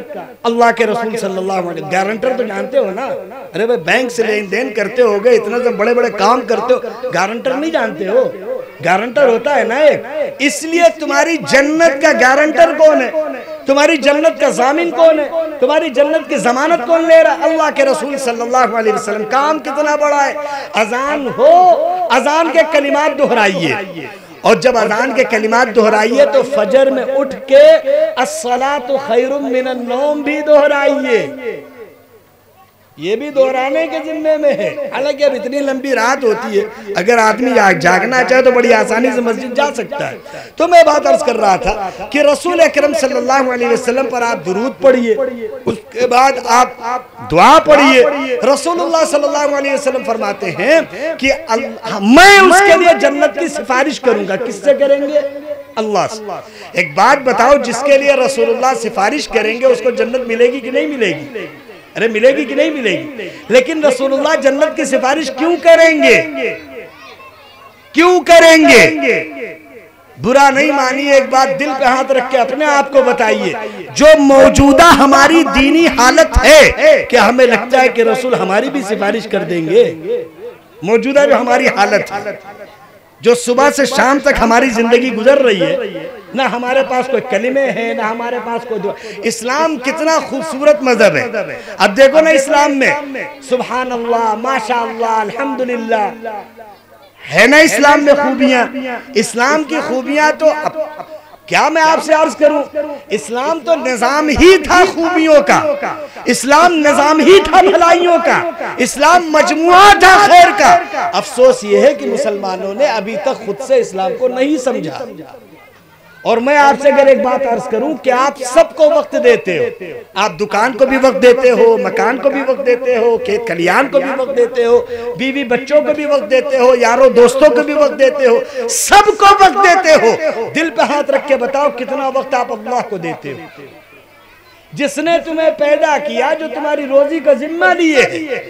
اللہ کے رسول صلی اللہ علیہ وسلم۔ گارنٹر تو جانتے ہو نا، ارے بھائی بینک سے لین دین کرتے ہو گئے، اتنا سے بڑے بڑے کام کرتے ہو، گارنٹر نہیں جانتے ہو؟ گارنٹر ہوتا ہے نا ایک، اس لیے تمہاری جنت کا گارنٹر کون ہے؟ تمہاری جنت کا ضامن کون ہے؟ تمہاری جنت کی ضمانت کون لے رہا؟ اللہ کے رسول صلی اللہ علیہ وسلم۔ کام کتنا بڑا ہے، اذان ہو، اذان کے کلمات دہرائیے، اور جب اذان کے کلمات دہرائیے تو فجر میں اٹھ کے الصلاۃ خیر من النوم بھی دہرائیے، یہ بھی دہرانے کے ذمے میں ہے۔ حالانکہ اب اتنی لمبی رات ہوتی ہے، اگر آدمی جاگنا چاہے تو بڑی آسانی سے مسجد جا سکتا ہے۔ تو میں بات عرض کر رہا تھا کہ رسول اکرم صلی اللہ علیہ وسلم پر آپ درود پڑھیے، اس کے بعد آپ دعا پڑھیے۔ رسول اللہ صلی اللہ علیہ وسلم فرماتے ہیں کہ میں اس کے لیے جنت کی سفارش کروں گا۔ کس سے کریں گے؟ اللہ سے۔ ایک بات بتاؤ، جس کے لیے رسول اللہ سفارش کریں گے اس کو جنت ملے گی کہ نہیں ملے گی؟ ارے ملے گی کہ نہیں ملے گی؟ لیکن رسول اللہ جنت کی سفارش کیوں کریں گے؟ کیوں کریں گے؟ برا نہیں مانی، ایک بات دل پہ ہاتھ رکھ کے اپنے آپ کو بتائیے، جو موجودہ ہماری دینی حالت ہے کہ ہمیں لگتا ہے کہ رسول ہماری بھی سفارش کر دیں گے؟ موجودہ جو ہماری حالت ہے، جو صبح سے شام تک ہماری زندگی گزر رہی ہے، نہ ہمارے پاس کوئی کلمے ہیں، نہ ہمارے پاس کوئی دعا۔ اسلام کتنا خوبصورت مذہب ہے، اب دیکھو نا اسلام میں سبحان اللہ، ماشاءاللہ، الحمدللہ، ہے نا اسلام میں خوبیاں۔ اسلام کی خوبیاں تو کیا میں آپ سے عرض کروں، اسلام تو نظام ہی تھا خوبیوں کا، اسلام نظام ہی تھا بھلائیوں کا، اسلام مجموعہ تھا خیر کا۔ افسوس یہ ہے کہ مسلمانوں نے ابھی تک خود سے اسلام کو نہیں سمجھا۔ اور میں آپ سے اگر ایک بات عرض کروں کہ آپ سب کو وقت دیتے ہو، آپ دکان کو بھی وقت دیتے ہو، مکان کو بھی وقت دیتے ہو، کھیت کھلیان کو بھی وقت دیتے ہو، بیوی بچوں کو بھی وقت دیتے ہو، یاروں دوستوں کو بھی وقت دیتے ہو، سب کو وقت دیتے ہو، دل پہ ہاتھ رکھ کے بتاؤ کتنا وقت آپ اللہ کو دیتے ہو؟ جس نے تمہیں پیدا کیا، جو تمہاری روزی کا ذمہ لیے ہے،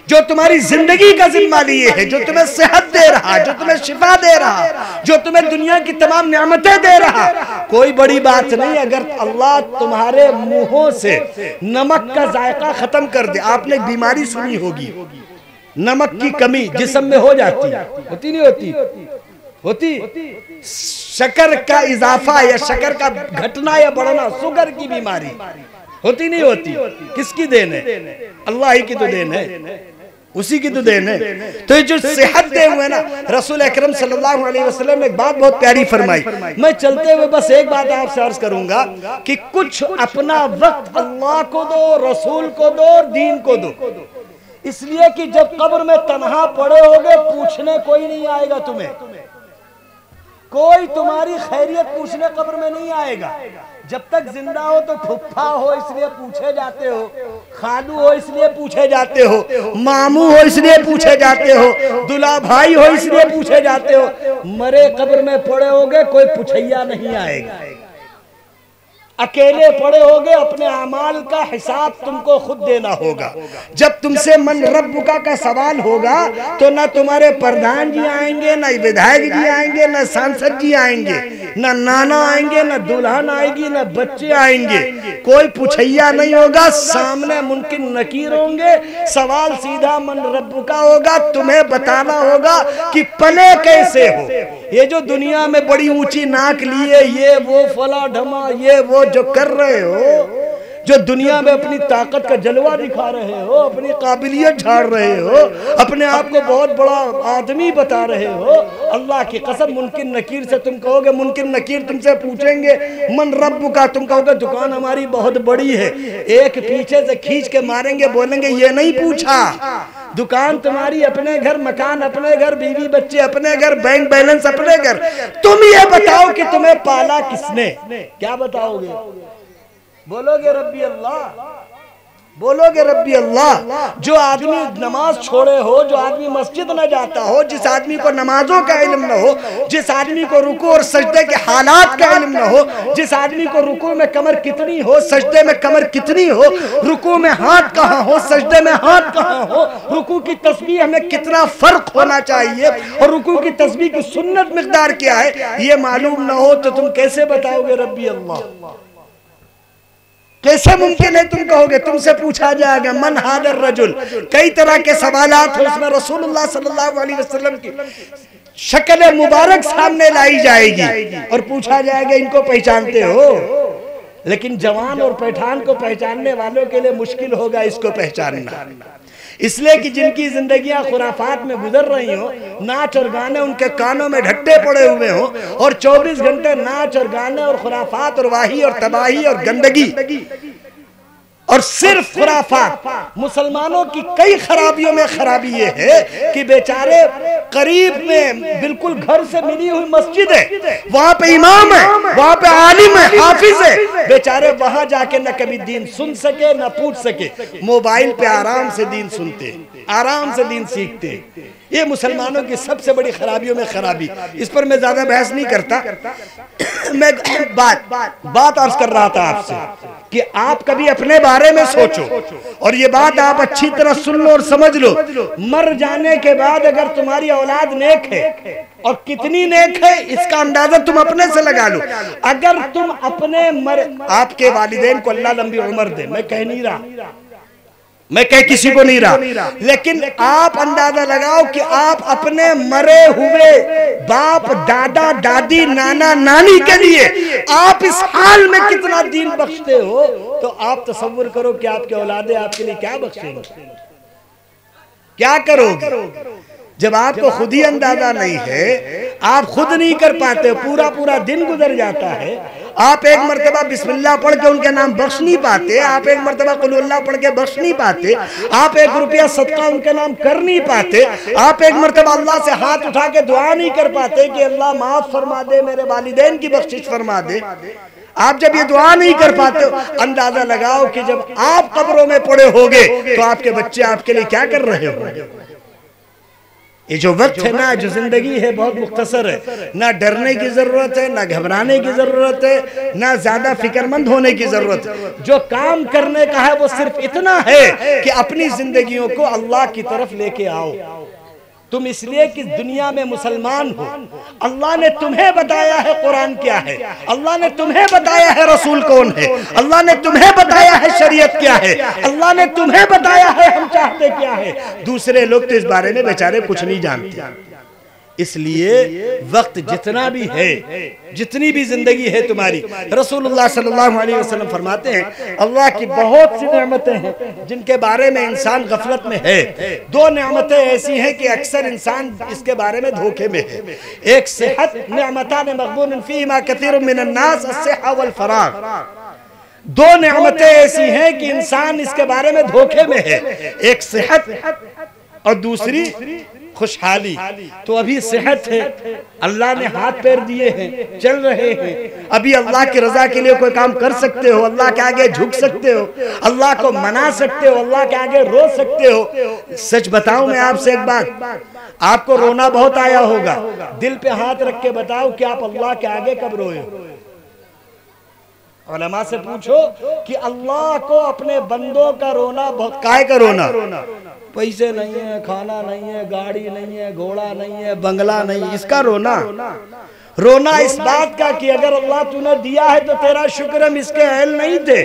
جو تمہاری زندگی کا ذمہ لیے ہے، جو تمہیں صحت دے رہا، جو تمہیں شفا دے رہا، جو تمہیں دنیا کی تمام نعمتیں دے رہا، کوئی بڑی بات نہیں اگر اللہ تمہارے منہوں سے نمک کا ذائقہ ختم کر دے۔ آپ نے بیماری سنی ہوگی، نمک کی کمی جسم میں ہو جاتی، ہوتی نہیں ہوتی؟ ہوتی۔ شکر کا اضافہ یا شکر کا گھٹنا یا بڑھنا، شوگر کی بیماری ہوتی نہیں ہوتی؟ کس کی دین ہے؟ اللہ ہی کی تو دین ہے۔ اسی کی تو دین ہے. تو یہ جو صحت دے ہوئے نا، رسول اکرم صلی اللہ علیہ وسلم نے ایک بات بہت پیاری فرمائی. میں چلتے ہوئے بس ایک بات آپ سے عرض کروں گا کہ کچھ اپنا وقت اللہ کو دو، رسول کو دو اور دین کو دو. اس لیے کہ جب قبر میں تنہا پڑے ہوگے پوچھنے کوئی نہیں آئے گا تمہیں، کوئی تمہاری خیریت پوچھنے قبر میں نہیں آئے گا. جب تک زندہ ہو تو پھپھا ہو اس لیے پوچھے جاتے ہو، خالو ہو اس لیے پوچھے جاتے ہو، ماموں ہو اس لیے پوچھے جاتے ہو، دلہا بھائی ہو اس لیے پوچھے جاتے ہو. مرے قبر میں پڑے ہوگے کوئی پوچھیا نہیں آئے گا. اکیلے پڑے ہوگے اپنے اعمال کا حساب تم کو خود دینا ہوگا. جب تم سے من ربکا کا سوال ہوگا تو نہ تمہارے پردھان جی آئیں گے، نہ ودھائک جی آئیں گے، نہ سانسد جی آئیں گے، نہ نانا آئیں گے، نہ دلہن آئے گی، نہ بچے آئیں گے. کوئی پوچھیا نہیں ہوگا. سامنے منکر نکیر ہوں گے. سوال سیدھا من ربکا ہوگا. تمہیں بتانا ہوگا کہ پلے کیسے ہو. یہ جو دنیا میں بڑی اونچی ناک لیے، یہ وہ فلا ڈھما، یہ وہ جو کر رہے ہو، جو دنیا میں اپنی طاقت کا جلوہ دکھا رہے ہو، اپنی قابلیت جھاڑ رہے ہو، اپنے آپ کو بہت بڑا آدمی بتا رہے ہو، اللہ کی قسم منکر نکیر سے تم کہو گے، منکر نکیر تم سے پوچھیں گے من ربکا، تم کہو گے دکان ہماری بہت بڑی ہے. ایک پیچھے سے کھینچ کے ماریں گے، بولیں گے یہ نہیں پوچھا. دکان تمہاری اپنے گھر، مکان اپنے گھر، بیوی بچے اپنے گھر، بینک بیلنس اپنے گھر. تم یہ بتاؤ کہ تمہیں پالا کس نے؟ کیا بتاؤ گے؟ بولو گے ربی اللہ، بولو گے ربی اللہ. جو آدمی نماز چھوڑے ہو، جو آدمی مسجد نہ جاتا ہو، جس آدمی کو نمازوں کا علم نہ ہو، جس آدمی کو رکوع اور سجدے کے حالات کا علم نہ ہو، جس آدمی کو رکوع میں کمر کتنی ہو، سجدے میں کمر کتنی ہو، رکوع میں ہاتھ کہاں ہو، سجدے میں ہاتھ کہاں ہو، رکوع کی تسبیح میں کتنا فرق ہونا چاہیے اور رکوع کی تسبیح کی سنت مقدار کیا ہے، یہ معلوم نہ ہو تو تم کیسے بتاؤ گے ربی اللہ؟ کیسے ممکن ہے تم کہو گے؟ تم سے پوچھا جائے گا من ھذا الرجل. کئی طرح کے سوالات ہیں. اس میں رسول اللہ صلی اللہ علیہ وسلم کی شکل مبارک سامنے لائی جائے گی اور پوچھا جائے گا ان کو پہچانتے ہو؟ لیکن جوان اور پٹھان کو پہچاننے والوں کے لیے مشکل ہوگا اس کو پہچاننا. اس لیے کہ جن کی زندگیاں خرافات میں گزر رہی ہوں، ناچ اور گانے ان کے کانوں میں ڈھٹے پڑے ہوئے ہوں اور 24 گھنٹے ناچ اور گانے اور خرافات اور واہی اور تباہی اور گندگی اور صرف خرافات. مسلمانوں کی کئی خرابیوں میں خرابی یہ ہے کہ بیچارے قریب میں بالکل گھر سے ملی ہوئی مسجد ہے، وہاں پہ امام ہے، وہاں پہ عالم ہے، حافظ ہے، بیچارے وہاں جا کے نہ کبھی دین سن سکے نہ پوچھ سکے. موبائل پہ آرام سے دین سنتے، آرام سے دین سیکھتے. یہ مسلمانوں کی سب سے بڑی خرابیوں میں خرابی. اس پر میں زیادہ بحث نہیں کرتا. میں بات عرض کر رہا تھا آپ سے کہ آپ کبھی اپنے بارے میں سوچو اور یہ بات آپ اچھی طرح سن لو اور سمجھ لو. مر جانے کے بعد اگر تمہاری اولاد نیک ہے اور کتنی نیک ہے اس کا اندازہ تم اپنے سے لگا لو. اگر تم اپنے آپ کے والدین کو اللہ لمبی عمر دے، میں کہہ نہیں رہا، میں کہہ کسی کو نہیں رہا، لیکن آپ اندازہ لگاؤ کہ آپ اپنے مرے ہوئے باپ، دادا، دادی، نانا، نانی کے لیے آپ اس حال میں کتنا دین بخشتے ہو. تو آپ تصور کرو کہ آپ کے اولادیں آپ کے لیے کیا بخشیں گے، کیا کرو گے؟ جب آپ کو خود ہی اندازہ نہیں ہے، آپ خود نہیں کر پاتے، پورا دن گزر جاتا ہے، آپ ایک مرتبہ بسم اللہ پڑھ کے ان کے نام بخش نہیں پاتے، آپ ایک مرتبہ قل اللہ پڑھ کے بخش نہیں پاتے، آپ ایک روپیہ صدقہ ان کے نام کر نہیں پاتے، آپ ایک مرتبہ اللہ سے ہاتھ اٹھا کے دعا نہیں کر پاتے کہ اللہ معاف فرما دے، میرے والدین کی بخشش فرما دے. آپ جب یہ دعا نہیں کر پاتے، اندازہ لگاؤ کہ جب آپ قبروں میں پڑے ہوگے تو آپ کے بچے آپ کے لیے کیا کر رہے ہوں گے. یہ جو وقت ہے نا، جو زندگی ہے بہت مختصر ہے. نہ ڈرنے کی ضرورت ہے، نہ گھبرانے کی ضرورت ہے، نہ زیادہ فکر مند ہونے کی ضرورت ہے. جو کام کرنے کا ہے وہ صرف اتنا ہے کہ اپنی زندگیوں کو اللہ کی طرف لے کے آؤ. تم اس لیے کہ دنیا میں مسلمان ہو. اللہ نے تمہیں بتایا ہے قرآن کیا ہے، اللہ نے تمہیں بتایا ہے رسول کون ہے، اللہ نے تمہیں بتایا ہے شریعت کیا ہے، اللہ نے تمہیں بتایا ہے ہم چاہتے کیا ہے. دوسرے لوگ تو اس بارے میں بیچارے کچھ نہیں جانتے. اس لیے وقت جتنا بھی ہے، جتنی بھی زندگی ہے تمہاری، رسول اللہ صلی اللہ علیہ وسلم فرماتے ہیں اللہ کی بہت سی نعمتیں ہیں جن کے بارے میں انسان غفلت میں ہے۔ دو نعمتیں ایسی ہیں کہ اکثر انسان اس کے بارے میں دھوکے میں ہے۔ ایک صحت، نعمتان مغبون فیہما کثیر من الناس الصحہ والفراغ۔ دو نعمتیں ایسی ہیں کہ انسان اس کے بارے میں دھوکے میں ہے، ایک صحت اور دوسری خوشحالی۔ تو ابھی صحت ہے، اللہ نے ہاتھ پیر دیے ہیں، چل رہے ہیں، ابھی اللہ کی رضا کے لیے کوئی کام کر سکتے ہو، اللہ کے آگے جھک سکتے ہو، اللہ کو منا سکتے ہو، اللہ کے آگے رو سکتے ہو۔ سچ بتاؤں میں آپ سے ایک بات، آپ کو رونا بہت آیا ہوگا، دل پہ ہاتھ رکھ کے بتاؤ کہ آپ اللہ کے آگے کب روئے ہو؟ علماء سے پوچھو کہ اللہ کو اپنے بندوں کا رونا بہت، کائے کا رونا؟ پیسے نہیں ہے، کھانا نہیں ہے، گاڑی نہیں ہے، گھوڑا نہیں ہے، بنگلہ نہیں، اس کا رونا؟ رونا اس بات کا کہ اگر اللہ تو نے دیا ہے تو تیرا شکر، ہم اس کے اہل نہیں تھے،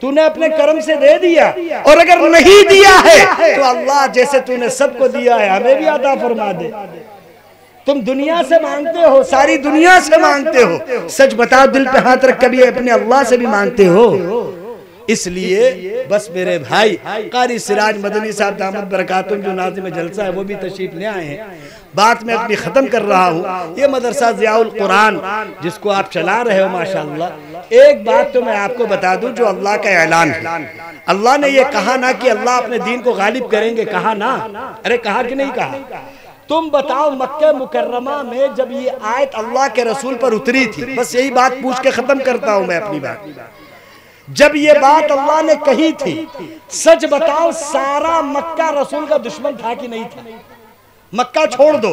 تو نے اپنے کرم سے دے دیا، اور اگر نہیں دیا ہے تو اللہ جیسے تو نے سب کو دیا ہے ہمیں بھی عطا فرما دے۔ تم دنیا سے مانگتے ہو، ساری دنیا سے مانگتے ہو، سچ بتاؤ دل پہ ہاتھ رکھ کبھی اپنے اللہ سے بھی مانگتے ہو؟ اس لیے بس میرے بھائی قاری سراج مدنی صاحب دامت برکاتہم جو ناظم جلسہ ہے وہ بھی تشریف لے آئے ہیں، بات میں اپنی ختم کر رہا ہوں۔ یہ مدرسہ ضیاء القرآن جس کو آپ چلا رہے ہو ماشاءاللہ، ایک بات تو میں آپ کو بتا دوں جو اللہ کا اعلان ہے، اللہ نے یہ کہا نا کہ اللہ اپنے دین کو غالب کریں گے، کہا نا؟ ارے کہا کہ نہیں کہا؟ تم بتاؤ مکہ مکرمہ میں جب یہ آیت اللہ کے رسول پر اتری تھی، بس یہی بات پوچھ کے ختم کرتا ہوں میں اپنی بات، جب یہ بات اللہ نے کہی تھی، سچ بتاؤ سارا مکہ رسول کا دشمن تھا کہ نہیں تھا؟ مکہ چھوڑ دو،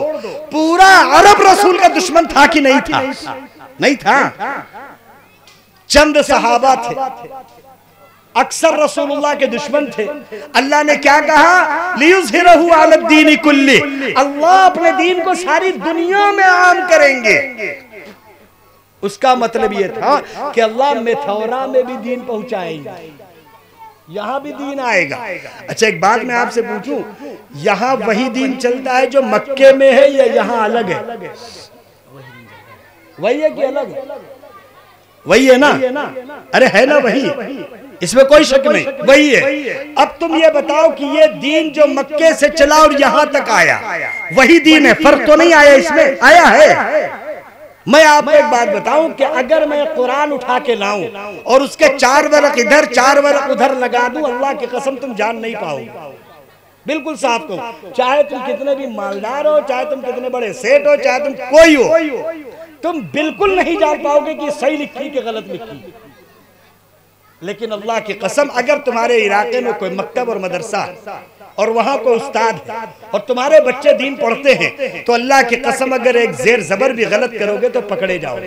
پورا عرب رسول کا دشمن تھا کہ نہیں تھا؟ نہیں تھا۔ چند صحابہ تھے، اکثر رسول اللہ کے دشمن تھے۔ اللہ نے کیا کہا؟ لِيُظْهِرَهُ عَلَى الدِّينِ كُلِّهِ، اللہ اپنے دین کو ساری دنیا میں عام کریں گے۔ اس کا مطلب یہ تھا کہ اللہ میتھورا میں بھی دین پہنچائیں گے، یہاں بھی دین آئے گا۔ اچھا ایک بات میں آپ سے پوچھوں، یہاں وہی دین چلتا ہے جو مکے میں ہے یا یہاں الگ ہے؟ وہی ہے کہ الگ ہے؟ وہی ہے نا؟ ارے ہے نا وہی، اس میں کوئی شک نہیں، وہی ہے۔ اب تم یہ بتاؤ کہ یہ دین جو مکے سے چلا اور یہاں تک آیا وہی دین ہے، فرق تو نہیں آیا اس میں؟ آیا ہے۔ میں آپ کو ایک بات بتاؤں کہ اگر میں قرآن اٹھا کے لاؤں اور اس کے 4 ورق ادھر 4 ورق ادھر لگا دوں، اللہ کی قسم تم جان نہیں پاؤ گے، بالکل صاف کہوں، چاہے تم کتنے بھی مالدار ہو، چاہے تم کتنے بڑے سیٹ ہو، چاہے تم کوئی ہو، تم بالکل نہیں جان پاؤ گے کہ صحیح لکھی کہ غلط لکھی۔ لیکن اللہ کی قسم اگر تمہارے علاقے میں کوئی مکتب اور مدرسہ اور وہاں کوئی استاد ہے اور تمہارے بچے دین پڑھتے ہیں تو اللہ کی قسم اگر ایک زیر زبر بھی غلط کرو گے تو پکڑے جاؤ۔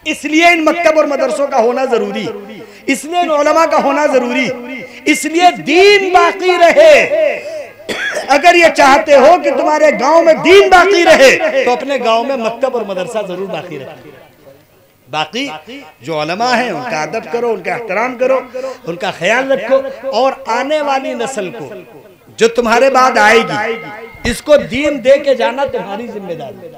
اس لیے ان مکتب اور مدرسوں کا ہونا ضروری، اس لیے ان علماء کا ہونا ضروری، اس لیے دین باقی رہے۔ اگر یہ چاہتے ہو کہ تمہارے گاؤں میں دین باقی رہے تو اپنے گاؤں میں مکتب اور مدرسہ ضرور باقی رہے۔ باقی جو علماء ہیں ان کا ادب کرو، ان کا احترام کرو، ان کا خیال رکھو، اور آنے والی نسل کو جو تمہارے بعد آئے گی اس کو دین دے کے جانا تمہاری ذمہ داری،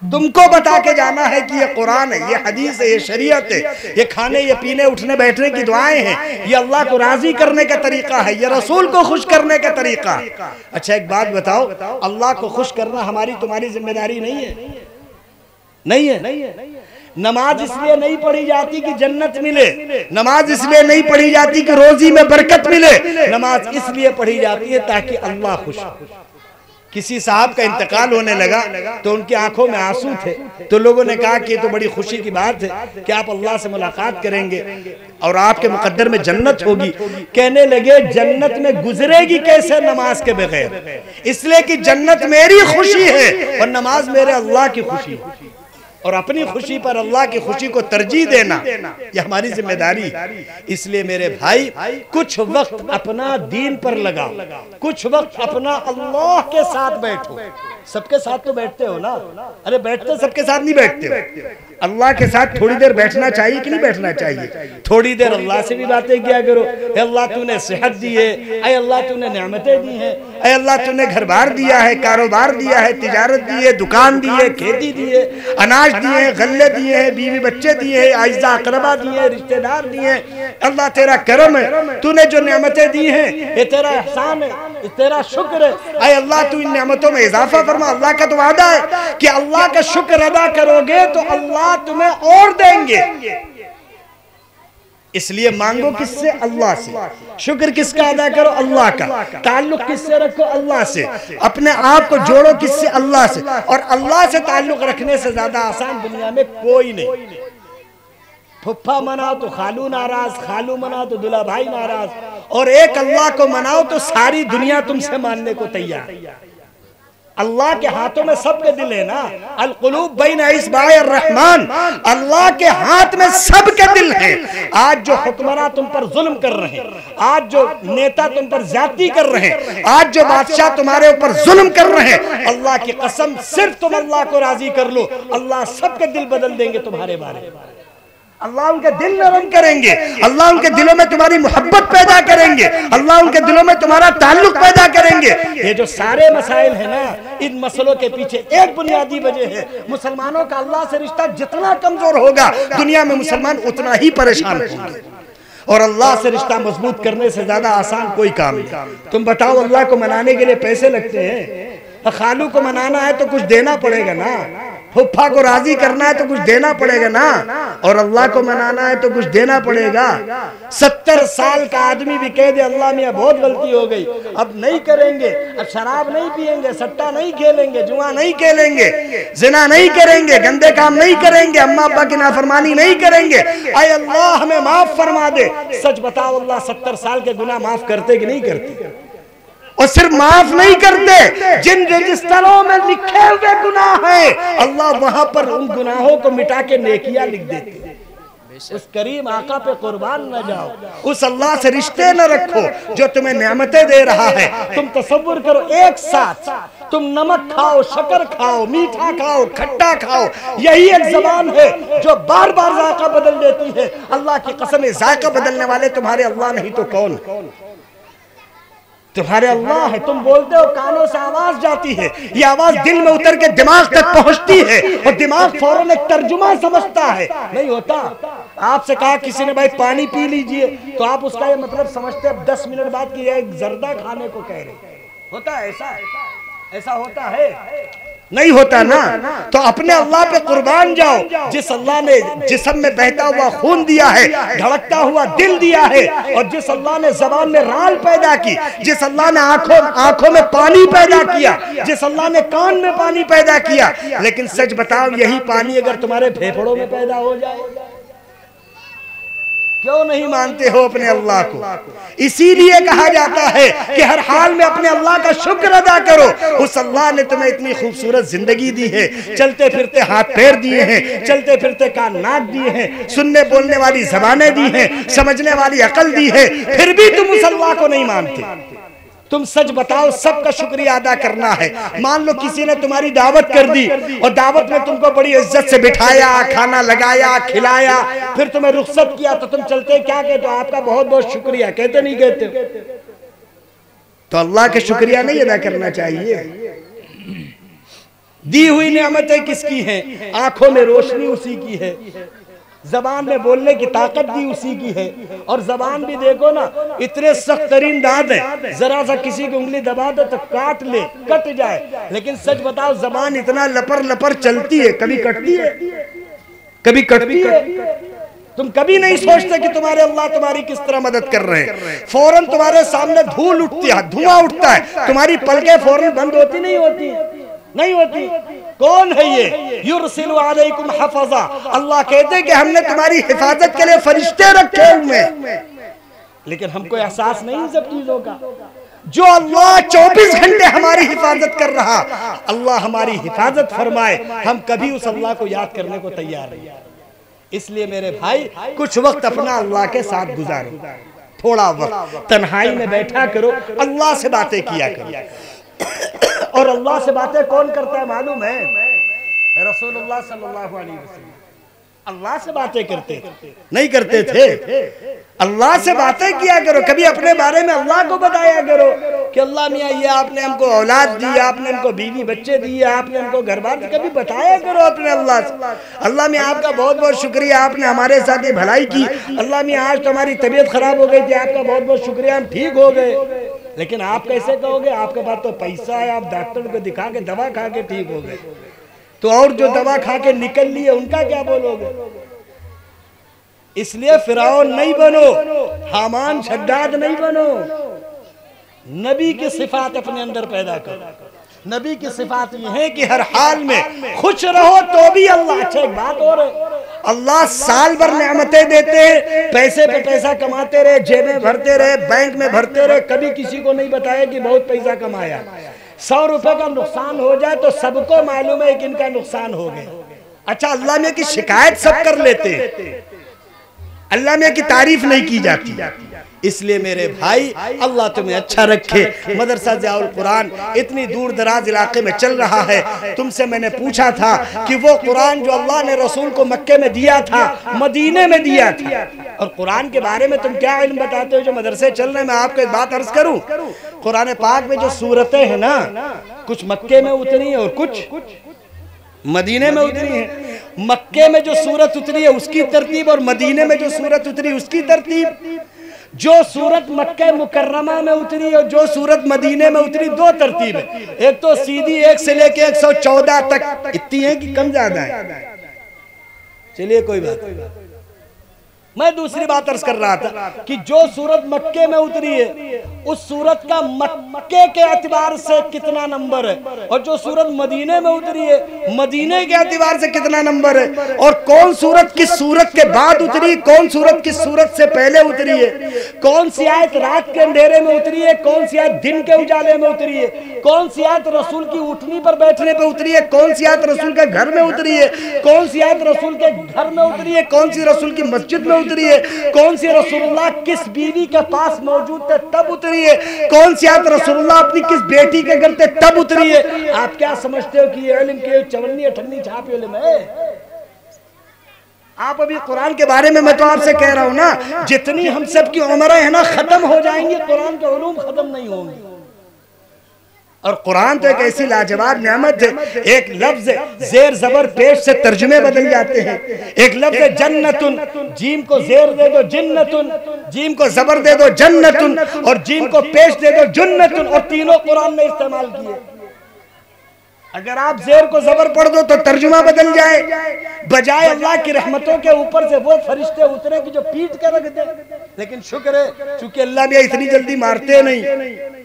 تم کو بتا کے جانا ہے کہ یہ قرآن ہے، یہ حدیث ہے، یہ شریعت ہے، یہ کھانے یہ پینے اٹھنے بیٹھنے کی دعائیں ہیں، یہ اللہ کو راضی کرنے کا طریقہ ہے، یہ رسول کو خوش کرنے کا طریقہ ہے۔ اچھا ایک بات بتاؤ، اللہ کو خوش کرنا ہماری تمہاری ذمہ داری نہیں ہے؟ نہیں ہے۔ نماز اس لیے نہیں پڑھی جاتی کہ جنت ملے، نماز اس لیے نہیں پڑھی جاتی کہ روزی میں برکت ملے، نماز اس لیے پڑھی جاتی ہے تاکہ اللہ خوش ہو۔ کسی صاحب کا انتقال ہونے لگا تو ان کی آنکھوں میں آنسو تھے، تو لوگوں نے کہا کہ یہ تو بڑی خوشی کی بات ہے کہ آپ اللہ سے ملاقات کریں گے اور آپ کے مقدر میں جنت ہوگی۔ کہنے لگے جنت میں گزرے گی کیسے نماز کے بغیر؟ اس لیے کہ جنت میری خوشی ہے اور نماز میرے اللہ کی خوشی ہے۔ اور اپنی خوشی پر اللہ کی خوشی کو ترجیح دینا یہ ہماری ذمہ داری. اس لیے میرے بھائی کچھ وقت اپنا دین پر لگاؤ, کچھ وقت اپنا اللہ کے ساتھ بیٹھو. سب کے ساتھ تو بیٹھتے ہو نا, ارے بیٹھتے سب کے ساتھ نہیں بیٹھتے ہو. اللہ کے ساتھ تھوڑی دیر بیٹھنا چاہیے کہ نہیں بیٹھنا چاہیے؟ تھوڑی دیر اللہ سے بھی باتیں کیا کرو. اے اللہ تو نے صحت دی ہے, اے اللہ تو نے نعمتیں دی ہیں, اے اللہ تو نے گھر بار دیا ہے, کاروبار دیا ہے, تجارت دی ہے, دکان دی ہے, کھیتی دی ہے, اناج دیے ہیں, غلے دیے ہیں, بیوی بچے دیے ہیں, اعزا اقربا دیے ہیں, رشتہ دار دیے ہیں. اللہ تیرا کرم ہے, تو نے جو نعمتیں دی ہیں یہ تیرا احسان ہے, یہ تیرا شکر ہے. اے اللہ تو ان نعمتوں میں اضافہ فرما. اللہ کا تو وعدہ ہے کہ اللہ کا شکر ادا کرو گے تو اللہ تمہیں اور دیں گے. اس لیے مانگو کس سے؟ اللہ سے. شکر کس کا ادا کرو؟ اللہ کا. تعلق کس سے رکھو؟ اللہ سے. اپنے آپ کو جوڑو کس سے؟ اللہ سے. اور اللہ سے تعلق رکھنے سے زیادہ آسان دنیا میں کوئی نہیں. پھپھا مناؤ تو خالو ناراض, خالو مناؤ تو دلہا بھائی ناراض, اور ایک اللہ کو مناؤ تو ساری دنیا تم سے ماننے کو تیار. اللہ کے ہاتھوں میں سب کے دل ہے نا. القلوب بین اصبع الرحمن, اللہ کے ہاتھ میں سب کے دل ہیں. آج جو حکمراں تم پر ظلم کر رہے ہیں, آج جو نیتا تم پر زیادتی کر رہے ہیں, آج جو بادشاہ تمہارے اوپر ظلم کر رہے ہیں, اللہ کی قسم صرف تم اللہ کو راضی کر لو, اللہ سب کے دل بدل دیں گے تمہارے بارے میں. اللہ ان کے دل نرم کریں گے, اللہ ان کے دلوں میں تمہاری محبت پیدا کریں گے, اللہ ان کے دلوں میں تمہارا تعلق پیدا کریں گے. یہ جو سارے مسائل ہیں نا, ان مسئلوں کے پیچھے ایک بنیادی وجہ ہے. مسلمانوں کا اللہ سے رشتہ جتنا کمزور ہوگا دنیا میں مسلمان اتنا ہی پریشان ہوں گے. اور اللہ سے رشتہ مضبوط کرنے سے زیادہ آسان کوئی کام نہیں. تم بتاؤ, اللہ کو منانے کے لیے پیسے لگتے ہیں, خالو کو منانا ہے تو کچھ دینا پڑے گا نا, پھپھا کو راضی کرنا ہے تو کچھ دینا پڑے گا نا, اور اللہ کو منانا ہے تو کچھ دینا پڑے گا. 70 سال کا آدمی بھی کہہ دے اللہ میاں بہت غلطی ہو گئی, اب نہیں کریں گے, اب شراب نہیں پیئیں گے, سٹا نہیں کھیلیں گے, جوا نہیں کھیلیں گے, زنا نہیں کریں گے, گندے کام نہیں کریں گے, اماں ابا کی نافرمانی نہیں کریں گے, اے اللہ ہمیں معاف فرما دے. سچ بتاؤ, اللہ 70 سال کے گناہ معاف کرتے کہ نہیں کرتے؟ اور صرف معاف نہیں کرتے, جن رجسٹروں میں لکھے ہوئے گناہ ہیں اللہ وہاں پر ان گناہوں کو مٹا کے نیکیاں لکھ دیتے. اس کریم آقا پہ قربان نہ جاؤ, اس اللہ سے رشتے نہ رکھو جو تمہیں نعمتیں دے رہا ہے. تم تصور کرو, ایک ساتھ تم نمک کھاؤ, شکر کھاؤ, میٹھا کھاؤ, کھٹا کھاؤ, یہی ایک زبان ہے جو بار بار ذائقہ بدل دیتی ہے. اللہ کی قسم ہے, ذائقہ بدلنے والے تمہارے اللہ نہیں تو کون؟ تمہارے اللہ ہے. تم بولتے ہو, کانوں سے آواز جاتی ہے, یہ آواز دل میں اتر کے دماغ تک پہنچتی ہے, اور دماغ فوراً ایک ترجمہ سمجھتا ہے. نہیں ہوتا, آپ سے کہا کسی نے بھائی پانی پی لیجئے, تو آپ اس کا یہ مطلب سمجھتے اب 10 منٹ بعد کہ یہ ایک زردہ کھانے کو کہہ رہے. ہوتا ہے ایسا؟ ایسا ہوتا ہے؟ نہیں ہوتا نا. تو اپنے اللہ پہ قربان جاؤ, جس اللہ نے جسم میں بہتا ہوا خون دیا ہے, دھڑکتا ہوا دل دیا ہے, اور جس اللہ نے زبان میں رال پیدا کی, جس اللہ نے آنکھوں میں پانی پیدا کیا, جس اللہ نے کان میں پانی پیدا کیا. لیکن سچ بتاؤ, یہی پانی اگر تمہارے پھیپھڑوں میں پیدا ہو جائے, کیوں نہیں مانتے ہو اپنے اللہ کو؟ اسی لیے کہا جاتا ہے کہ ہر حال میں اپنے اللہ کا شکر ادا کرو. اس اللہ نے تمہیں اتنی خوبصورت زندگی دی ہے, چلتے پھرتے ہاتھ پیر دیے ہیں, چلتے پھرتے کان ناک دیے ہیں, سننے بولنے والی زبانیں دی ہیں, سمجھنے والی عقل دی ہے, پھر بھی تم اس اللہ کو نہیں مانتے. تم سچ بتاؤ, سب کا شکریہ ادا کرنا ہے. مان لو کسی نے تمہاری دعوت کر دی, اور دعوت میں تم کو بڑی عزت سے بٹھایا, کھانا لگایا, کھلایا, پھر تمہیں رخصت کیا, تو تم چلتے کیا کہتے ہو؟ آپ کا بہت بہت شکریہ کہتے نہیں کہتے؟ تو اللہ کے شکریہ نہیں ادا کرنا چاہیے. دی ہوئی نعمتیں کس کی ہیں؟ آنکھوں میں روشنی اسی کی ہے, زبان میں بولنے کی طاقت بھی اسی کی ہے. اور زبان بھی دیکھو نا, اتنے سخت ترین دانت ہیں, ذرا سا کسی کی انگلی دبا دو تو کاٹ لے, کٹ جائے. لیکن سچ بتاؤ, زبان اتنا لپر لپر چلتی ہے, کبھی کٹتی ہے؟ کبھی کٹتی ہے؟ تم کبھی نہیں سوچتے کہ تمہارے اللہ تمہاری کس طرح مدد کر رہے ہیں. فوراً تمہارے سامنے دھول اٹھتی ہے, دھواں اٹھتا ہے, تمہاری پلکیں فوراً بند ہوتی نہیں ہوتی, نہیں ہوتی. کون ہے یہ؟ یرسل علیکم حفظا, اللہ کہتے ہیں کہ ہم نے تمہاری حفاظت کے لیے فرشتے رکھے ہوئے. لیکن ہم کو احساس نہیں سب چیزوں کا. جو اللہ 24 گھنٹے ہماری حفاظت کر رہا، اللہ ہماری حفاظت فرمائے، ہم کبھی اس اللہ کو یاد کرنے کو تیار نہیں۔ اس لیے میرے بھائی کچھ وقت اپنا اللہ کے ساتھ گزارو، تھوڑا وقت تنہائی میں بیٹھا کرو، اللہ سے باتیں کیا کرو۔ اور اللہ سے باتیں کون کرتا ہے معلوم ہے؟ رسول اللہ صلی اللہ علیہ وسلم اللہ سے باتیں کرتے نہیں کرتے تھے؟ اللہ سے باتیں کیا کرو، کبھی اپنے بارے میں اللہ کو بتایا کرو کہ اللہ میاں یہ آپ نے ہم کو اولاد دی، آپ نے ہم کو بیوی بچے دیے، آپ نے ہم کو گھر بار، کبھی بتایا کرو اپنے اللہ سے، اللہ میاں آپ کا بہت بہت شکریہ، آپ نے ہمارے ساتھ یہ بھلائی کی، اللہ میاں آج تو ہماری طبیعت خراب ہو گئی تھی، آپ کا بہت بہت شکریہ، ہم ٹھیک ہو گئے۔ لیکن آپ کیسے کہو گے؟ آپ کے پاس تو پیسہ ہے، آپ ڈاکٹر کو دکھا کے دوا کھا کے ٹھیک ہو گئے، تو اور جو دوا کھا کے نکل لیے ان کا کیا بولو گے؟ اس لیے فرعون نہیں بنو، حامان شداد نہیں بنو، نبی کی صفات اپنے اندر پیدا کرو۔ نبی کی صفات یہ ہے کہ ہر حال میں خوش رہو تو بھی اللہ۔ اچھا ایک بات اور ہے، اللہ سال بھر نعمتیں دیتے ہیں، پیسے پہ پیسہ کماتے رہے، جیبیں بھرتے رہے، بینک میں بھرتے رہے، کبھی کسی کو نہیں بتایا کہ بہت پیسہ کمایا۔ 100 روپے کا نقصان ہو جائے تو سب کو معلوم ہے کہ ان کا نقصان ہو گیا۔ اچھا اللہ میں کی شکایت سب کر لیتے ہیں، اللہ میں کی تعریف نہیں کی جاتی۔ اس لیے میرے بھائی اللہ تمہیں اچھا رکھے۔ مدرسہ ضیاء القرآن اتنی دور دراز علاقے میں چل رہا ہے، تم سے میں نے پوچھا تھا کہ وہ قرآن جو اللہ نے رسول کو مکے میں دیا تھا، مدینے میں دیا تھا، اور قرآن کے بارے میں تم کیا علم بتاتے ہو جو مدرسے چل رہے ہیں؟ میں آپ کو ایک بات عرض کروں، قرآن پاک میں جو سورتیں ہیں نا، کچھ مکے میں اتری ہیں اور کچھ مدینے میں اتری ہیں۔ مکے میں جو سورت اتری ہے اس کی ترتیب اور مدینے میں جو سورت اتری اس کی ترتیب۔ جو سورت مکہ مکرمہ میں اتری اور جو سورت مدینے میں اتری، دو ترتیب ہے، ایک تو سیدھی 1 سے لے کے 114 تک، اتنی ہے کہ کم زیادہ ہے؟ چلیے کوئی بات نہیں، میں دوسری بات عرض کر رہا تھا کہ جو سورت مکے میں اتری ہے اس سورت کا مکے کے اعتبار سے کتنا نمبر ہے، اور جو سورت مدینے میں اتری ہے مدینے کے اعتبار سے کتنا نمبر ہے، اور کون سورت کس سورت کے بعد اتری، کون سورت کس سورت سے پہلے اتری ہے، کون سی آیت رات کے اندھیرے میں اتری ہے، کون سی آیت دن کے اجالے میں اتری ہے، کون سی آیت رسول کی اٹھنی پر بیٹھنے پہ اتری ہے، کون سی آیت رسول کے گھر میں اتری ہے، کون سی آیت رسول کے گھر میں اتری ہے، کون سی رسول کی مسجد میں اتری ہے، کون سی رسول اللہ کس بیوی کے پاس موجود تھے تب اتری ہے، کون سی آیت رسول اللہ اپنی کس بیٹی کے گھر تھے تب اتری ہے۔ آپ کیا سمجھتے ہو کہ یہ علم کے 54 چھاپی علم ہے؟ آپ ابھی قرآن کے بارے میں تو آپ سے کہہ رہا ہوں نا، جتنی ہم سب کی عمریں ہیں نا ختم ہو جائیں گی، قرآن کے علوم ختم نہیں ہوں گے۔ اور قرآن تو ایک ایسی لاجواب نعمت ہے، ایک لفظ زیر زبر پیش سے ترجمے بدل جاتے ہیں۔ ایک لفظ جنتن، جیم کو زیر دے دو جنتن، جیم کو زبر دے دو جنتن، اور جیم کو پیش دے دو جنتن، اور تینوں قرآن نے استعمال کیے۔ اگر آپ زیر کو زبر پڑھ دو تو ترجمہ بدل جائے، بجائے اللہ کی رحمتوں کے اوپر سے وہ فرشتے اترے کہ جو پیٹ کے رکھ دے۔ لیکن شکر ہے چونکہ اللہ بھی اتنی جلدی مارتے نہیں۔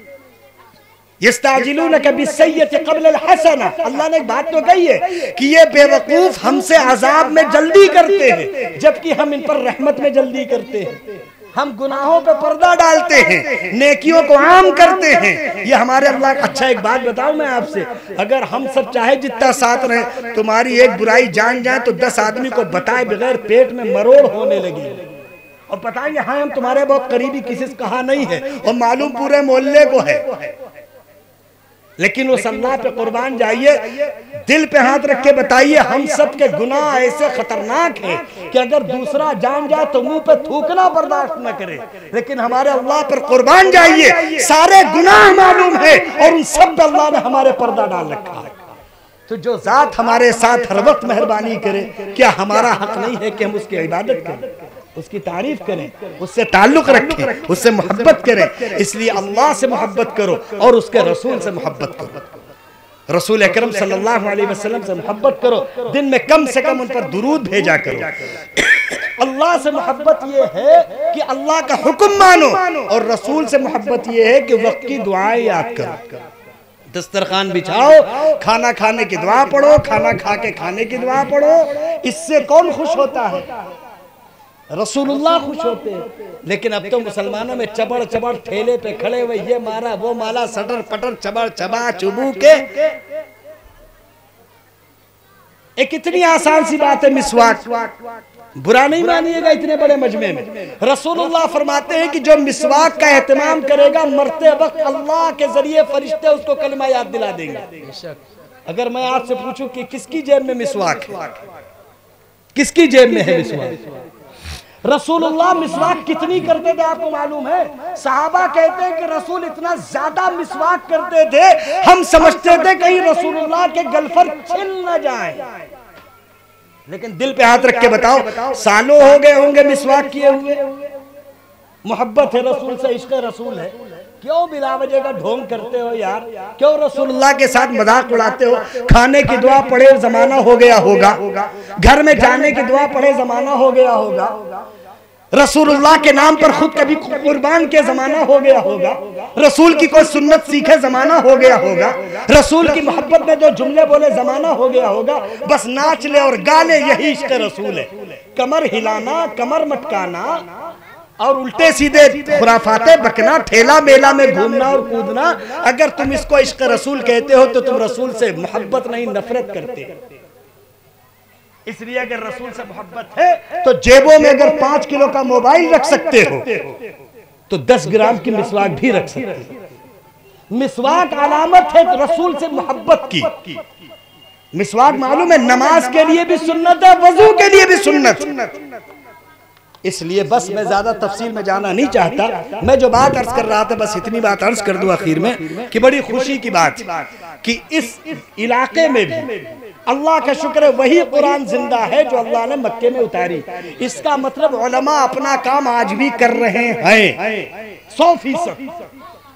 یستعجلونک بالسیئۃ قبل الحسنہ، اللہ نے ایک بات تو کہی ہے کہ یہ بے وقوف ہم سے عذاب میں جلدی کرتے ہیں جبکہ ہم ان پر رحمت میں جلدی کرتے ہیں۔ ہم گناہوں پہ پردہ ڈالتے ہیں، نیکیوں کو عام کرتے ہیں، یہ ہمارے اللہ۔ اچھا ایک بات بتاؤں میں آپ سے، اگر ہم سب چاہے جتنا ساتھ رہیں، تمہاری ایک برائی جان جائے تو 10 آدمی کو بتائے بغیر پیٹ میں مروڑ ہونے لگی، اور بتائیں گے ہاں ہم تمہارے بہت قریبی کسی سے کہا نہیں ہے، اور معلوم پورے محلے کو ہے۔ لیکن اس اللہ پہ قربان جائیے، دل پہ ہاتھ رکھ کے بتائیے، ہم سب کے گناہ ایسے خطرناک ہیں کہ اگر دوسرا جان جائے تو منہ پہ تھوکنا برداشت نہ کرے، لیکن ہمارے اللہ پر قربان جائیے، سارے گناہ معلوم ہے اور ان سب پہ اللہ نے ہمارے پردہ ڈال رکھا ہے۔ تو جو ذات ہمارے ساتھ ہر وقت مہربانی کرے، کیا ہمارا حق نہیں ہے کہ ہم اس کی عبادت کریں، اس کی تعریف کریں، اس سے تعلق رکھیں، اس سے محبت کریں؟ اس لیے اللہ سے محبت کرو اور اس کے رسول سے محبت کرو، رسول اکرم صلی اللہ علیہ وسلم سے محبت کرو، دن میں کم سے کم ان پر درود بھیجا کرو۔ اللہ سے محبت یہ ہے کہ اللہ کا حکم مانو، اور رسول سے محبت یہ ہے کہ وقت کی دعائیں یاد کرو۔ دسترخوان بچھاؤ، کھانا کھانے کی دعا پڑھو، کھانا کھا کے کھانے کی دعا پڑھو، اس سے کون خوش ہوتا ہے؟ رسول اللہ خوش ہوتے ہیں، لیکن اب تو مسلمانوں میں چبڑ چبڑ ٹھیلے پہ کھڑے ہوئے یہ مارا وہ مالا سٹر پٹر چبڑ چبا چبو کے۔ ایک اتنی آسان سی بات ہے مسواک، برا نہیں مانیے گا اتنے بڑے مجمع میں۔ رسول اللہ فرماتے ہیں کہ جو مسواک کا اہتمام کرے گا مرتے وقت اللہ کے ذریعے فرشتے اس کو کلمہ یاد دلا دیں گے۔ اگر میں آپ سے پوچھوں کہ کس کی جیب میں مسواک ہے، کس کی جیب میں ہے مسواک؟ رسول اللہ مسواک کتنی کرتے تھے آپ کو معلوم ہے؟ صحابہ کہتے ہیں کہ رسول اتنا زیادہ مسواک کرتے تھے ہم سمجھتے تھے کہیں رسول اللہ کے گلفر چھل نہ جائیں۔ لیکن دل پہ ہاتھ رکھ کے بتاؤ، سالوں ہو گئے ہوں گے مسواک کیے ہوئے؟ محبت ہے رسول سے، عشق رسول ہے، کیوں بلا وجہ کا ڈھونگ کرتے ہو یار؟ کیوں رسول اللہ کے ساتھ مذاق اڑاتے ہو؟ کھانے کی دعا پڑھے زمانہ ہو گیا ہوگا، گھر میں جانے کی دعا پڑھے زمانہ ہو گیا ہوگا، رسول اللہ کے نام پر خود کبھی قربان کے زمانہ ہو گیا ہوگا، رسول کی کوئی سنت سیکھے زمانہ ہو گیا ہوگا، رسول کی محبت میں جو جملے بولے زمانہ ہو گیا ہوگا، بس ناچ لے اور گا لے یہی عشق رسول ہے۔ کمر ہلانا، کمر مٹکانا اور الٹے سیدھے خرافاتیں بکنا، ٹھیلا میلا میں گھومنا اور کودنا، اگر تم اس کو عشق رسول کہتے ہو تو تم رسول سے محبت نہیں نفرت کرتے۔ اس لیے اگر رسول سے محبت ہے تو جیبوں میں اگر 5 کلو کا موبائل رکھ سکتے ہو تو 10 گرام کی مسواک بھی رکھ سکتے ہو۔ مسواک علامت ہے رسول سے محبت کی۔ مسواک معلوم ہے نماز کے لیے بھی سنت ہے، وضو کے لیے بھی سنت۔ اس لیے بس میں زیادہ تفصیل میں جانا نہیں چاہتا، میں جو بات عرض کر رہا تھا بس اتنی بات عرض کر دوں آخر میں کہ بڑی خوشی کی بات کہ اس علاقے میں بھی اللہ کا شکر ہے وہی قرآن زندہ ہے جو اللہ نے مکے میں اتاری۔ اس کا مطلب علماء اپنا کام آج بھی کر رہے ہیں 100%۔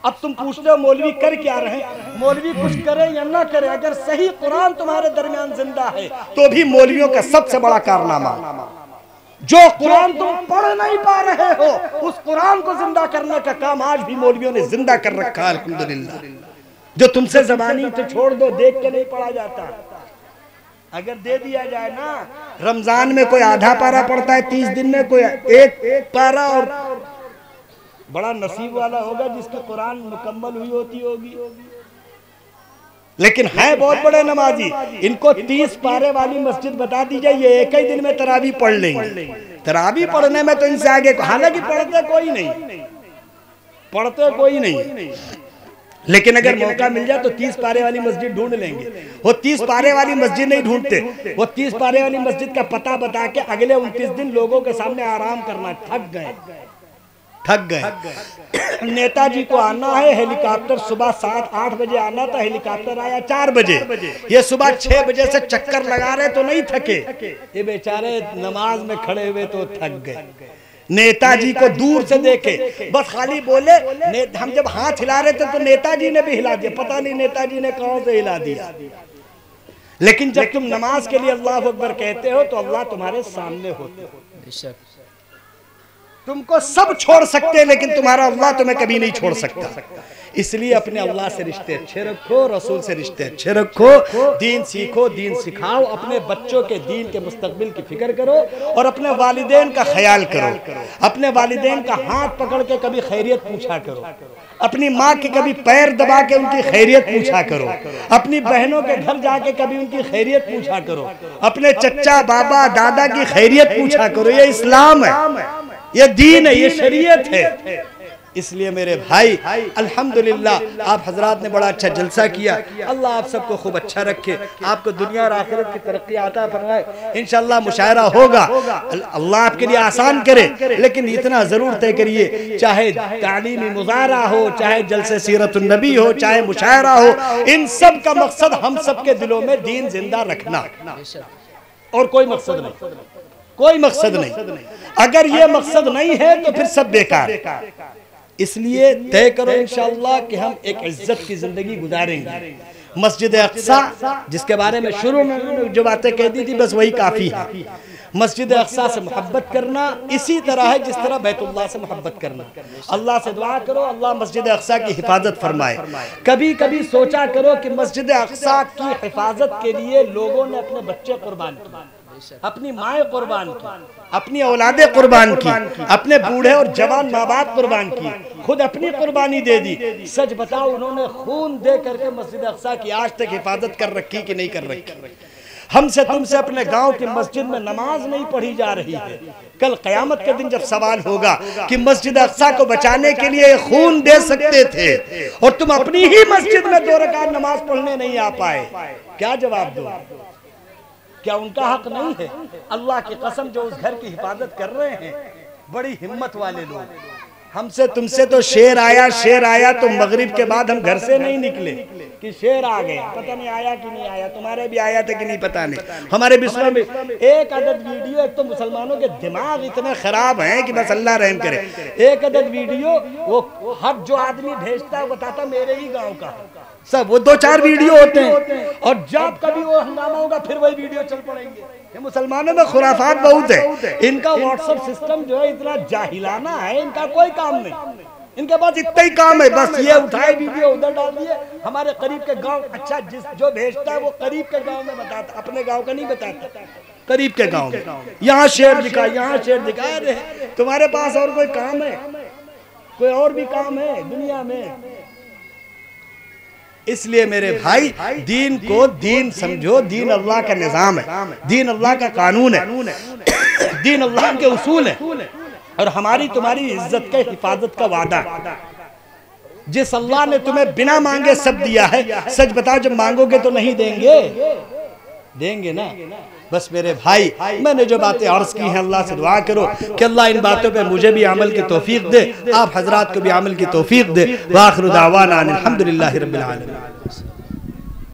اب تم پوچھتے ہو مولوی کر کیا رہے ہیں؟ مولوی کچھ کرے یا نہ کرے، اگر صحیح قرآن تمہارے درمیان زندہ ہے تو بھی مولویوں کا سب سے بڑا کارنامہ جو قرآن تم پڑھ نہیں پا رہے ہو اس قرآن کو زندہ کرنے کا کام آج بھی مولویوں نے زندہ کر رکھا ہے الحمدللہ۔ جو تم سے زبانی تو چھوڑ دو، دیکھ کے نہیں پڑھا جاتا، اگر دے دیا جائے نا، رمضان میں کوئی آدھا پارہ پڑھتا ہے، 30 دن میں کوئی ایک پارہ، اور بڑا نصیب والا ہوگا جس کی قرآن مکمل ہوئی ہوتی ہوگی۔ لیکن ہے بہت بڑے نمازی، ان کو 30 پارے والی مسجد بتا دی جائے یہ ایک ہی دن میں تراویح پڑھ لیں گے۔ تراویح پڑھنے میں تو ان سے آگے، حالانکہ پڑھتے کوئی نہیں، لیکن اگر موقع مل جائے تو 30 پارے والی مسجد ڈھونڈ لیں گے۔ وہ 30 پارے والی مسجد نہیں ڈھونڈتے، وہ 30 پارے والی مسجد کا پتہ بتا کے اگلے 29 دن لوگوں کے سامنے آرام کرنا۔ تھک گئے۔ نیتا جی کو آنا ہے، ہیلی کاپٹر صبح 7-8 بجے آنا تھا، ہیلی کاپٹر آیا 4 بجے، یہ صبح 6 بجے سے چکر لگا رہے تو نہیں تھکے، یہ بیچارے نماز میں کھڑے ہوئے تو تھک گئے۔ نیتا جی کو دور سے دیکھے، بس خالی بولے، ہم جب ہاتھ ہلا رہے تھے تو نیتا جی نے بھی ہلا دیا، پتہ نہیں نیتا جی نے کہاں سے ہلا دیا۔ لیکن جب تم نماز کے لیے اللہ اکبر کہتے ہو تو اللہ تمہارے سامنے ہوتے ہو۔ تم کو سب چھوڑ سکتے لیکن تمہارا اللہ تمہیں کبھی نہیں چھوڑ سکتا۔ اس لیے اپنے اللہ سے رشتے اچھے رکھو، رسول سے رشتے اچھے رکھو، دین سیکھو، دین سکھاؤ، اپنے بچوں کے دین کے مستقبل کی فکر کرو اور اپنے والدین کا خیال کرو۔ اپنے والدین کا ہاتھ پکڑ کے کبھی خیریت پوچھا کرو، اپنی ماں کے کبھی پیر دبا کے ان کی خیریت پوچھا کرو، اپنی بہنوں کے گھر جا کے کبھی ان کی خیریت پوچھا کرو، اپنے چچا بابا دادا کی خیریت پوچھا کرو۔ یہ اسلام ہے، یہ دین ہے، یہ شریعت ہے۔ اس لیے میرے بھائی الحمدللہ آپ حضرات نے بڑا اچھا جلسہ کیا، اللہ آپ سب کو خوب اچھا رکھے، آپ کو دنیا اور آخرت کی ترقی عطا فرمائے۔ انشاءاللہ مشاعرہ ہوگا، اللہ آپ کے لیے آسان کرے، لیکن اتنا ضرور طے کریے چاہے تعلیمی مظاہرہ ہو، چاہے جلسے سیرت النبی ہو، چاہے مشاعرہ ہو، ان سب کا مقصد ہم سب کے دلوں میں دین زندہ رکھنا، اور کوئی مقصد نہیں۔ اگر یہ مقصد نہیں ہے تو پھر سب بیکار۔ اس لیے طے کرو انشاءاللہ کہ ہم ایک عزت کی زندگی گزاریں گے۔ مسجد اقصی جس کے بارے میں شروع میں جو باتیں کہہ دی تھی بس وہی کافی ہے۔ مسجد اقصی سے محبت کرنا اسی طرح ہے جس طرح بیت اللہ سے محبت کرنا۔ اللہ سے دعا کرو اللہ مسجد اقصی کی حفاظت فرمائے۔ کبھی کبھی سوچا کرو کہ مسجد اقصی کی حفاظت کے لیے لوگوں نے اپنے بچے قربان کیے۔ اپنی مائیں قربان کی، اپنی اولادیں قربان کی، اپنے بوڑھے اور جوان ماں باپ قربان کی، خود اپنی قربانی دے دی۔ سچ بتاؤ انہوں نے خون دے کر کے مسجد اقصیٰ کی آج تک حفاظت کر رکھی کہ نہیں کر رکھی؟ ہم سے تم سے اپنے گاؤں کی مسجد میں نماز نہیں پڑھی جا رہی ہے۔ کل قیامت کے دن جب سوال ہوگا کہ مسجد اقصیٰ کو بچانے کے لیے خون دے سکتے تھے اور تم اپنی ہی مسجد میں 2 رکعت نماز پڑھنے نہیں آ پائے، کیا جواب دو؟ کیا ان کا حق نہیں ہے؟ اللہ کی قسم جو اس گھر کی حفاظت کر رہے ہیں بڑی ہمت والے لوگ۔ ہم سے تم سے تو شیر آیا تو مغرب کے بعد ہم گھر سے نہیں نکلے کہ شیر آ گیا، پتہ نہیں آیا کہ نہیں آیا، تمہارے بھی آیا تھا کہ نہیں پتہ نہیں۔ ہمارے بسم میں ایک عدد ویڈیو، ایک تو مسلمانوں کے دماغ اتنے خراب ہیں کہ بس اللہ رحم کرے، ایک عدد ویڈیو وہ ہر جو آدمی بھیجتا ہے بتاتا میرے ہی گاؤں کا سب، وہ 2-4 ویڈیو ہوتے ہیں اور جب کبھی وہ ہنگامہ ہوگا پھر وہی ویڈیو چل پڑیں گے۔ یہ مسلمانوں میں خرافات بہت ہے، ان کا واٹس ایپ سسٹم جو ہے اتنا جاہلانہ ہے، ان کا کوئی کام نہیں، ان کے پاس اتنا ہی کام ہے، بس یہ اٹھائے ویڈیو ادھر ڈال دیے، ہمارے قریب کے گاؤں، اچھا جو بھیجتا ہے وہ قریب کے گاؤں میں بتاتا، اپنے گاؤں کا نہیں بتاتا، قریب کے گاؤں میں یہاں شیر دکھا، یہاں شیر دکھا۔ تمہارے پاس اور کوئی کام ہے؟ کوئی اور بھی کام ہے دنیا میں؟ اس لیے میرے بھائی دین کو دین سمجھو، دین اللہ کا نظام ہے، دین اللہ کا قانون ہے، دین اللہ کے اصول ہیں اور ہماری تمہاری عزت کے حفاظت کا وعدہ ہے۔ جس اللہ نے تمہیں بنا مانگے سب دیا ہے، سچ بتاؤ جب مانگو گے تو نہیں دیں گے نا؟ بس میرے بھائی میں نے جو باتیں عرض کی ہیں اللہ سے دعا کرو کہ اللہ ان باتوں پہ مجھے بھی عمل کی توفیق دے، آپ حضرات کو بھی عمل کی توفیق دے۔ وآخر دعوانا الحمدللہ رب العالمین۔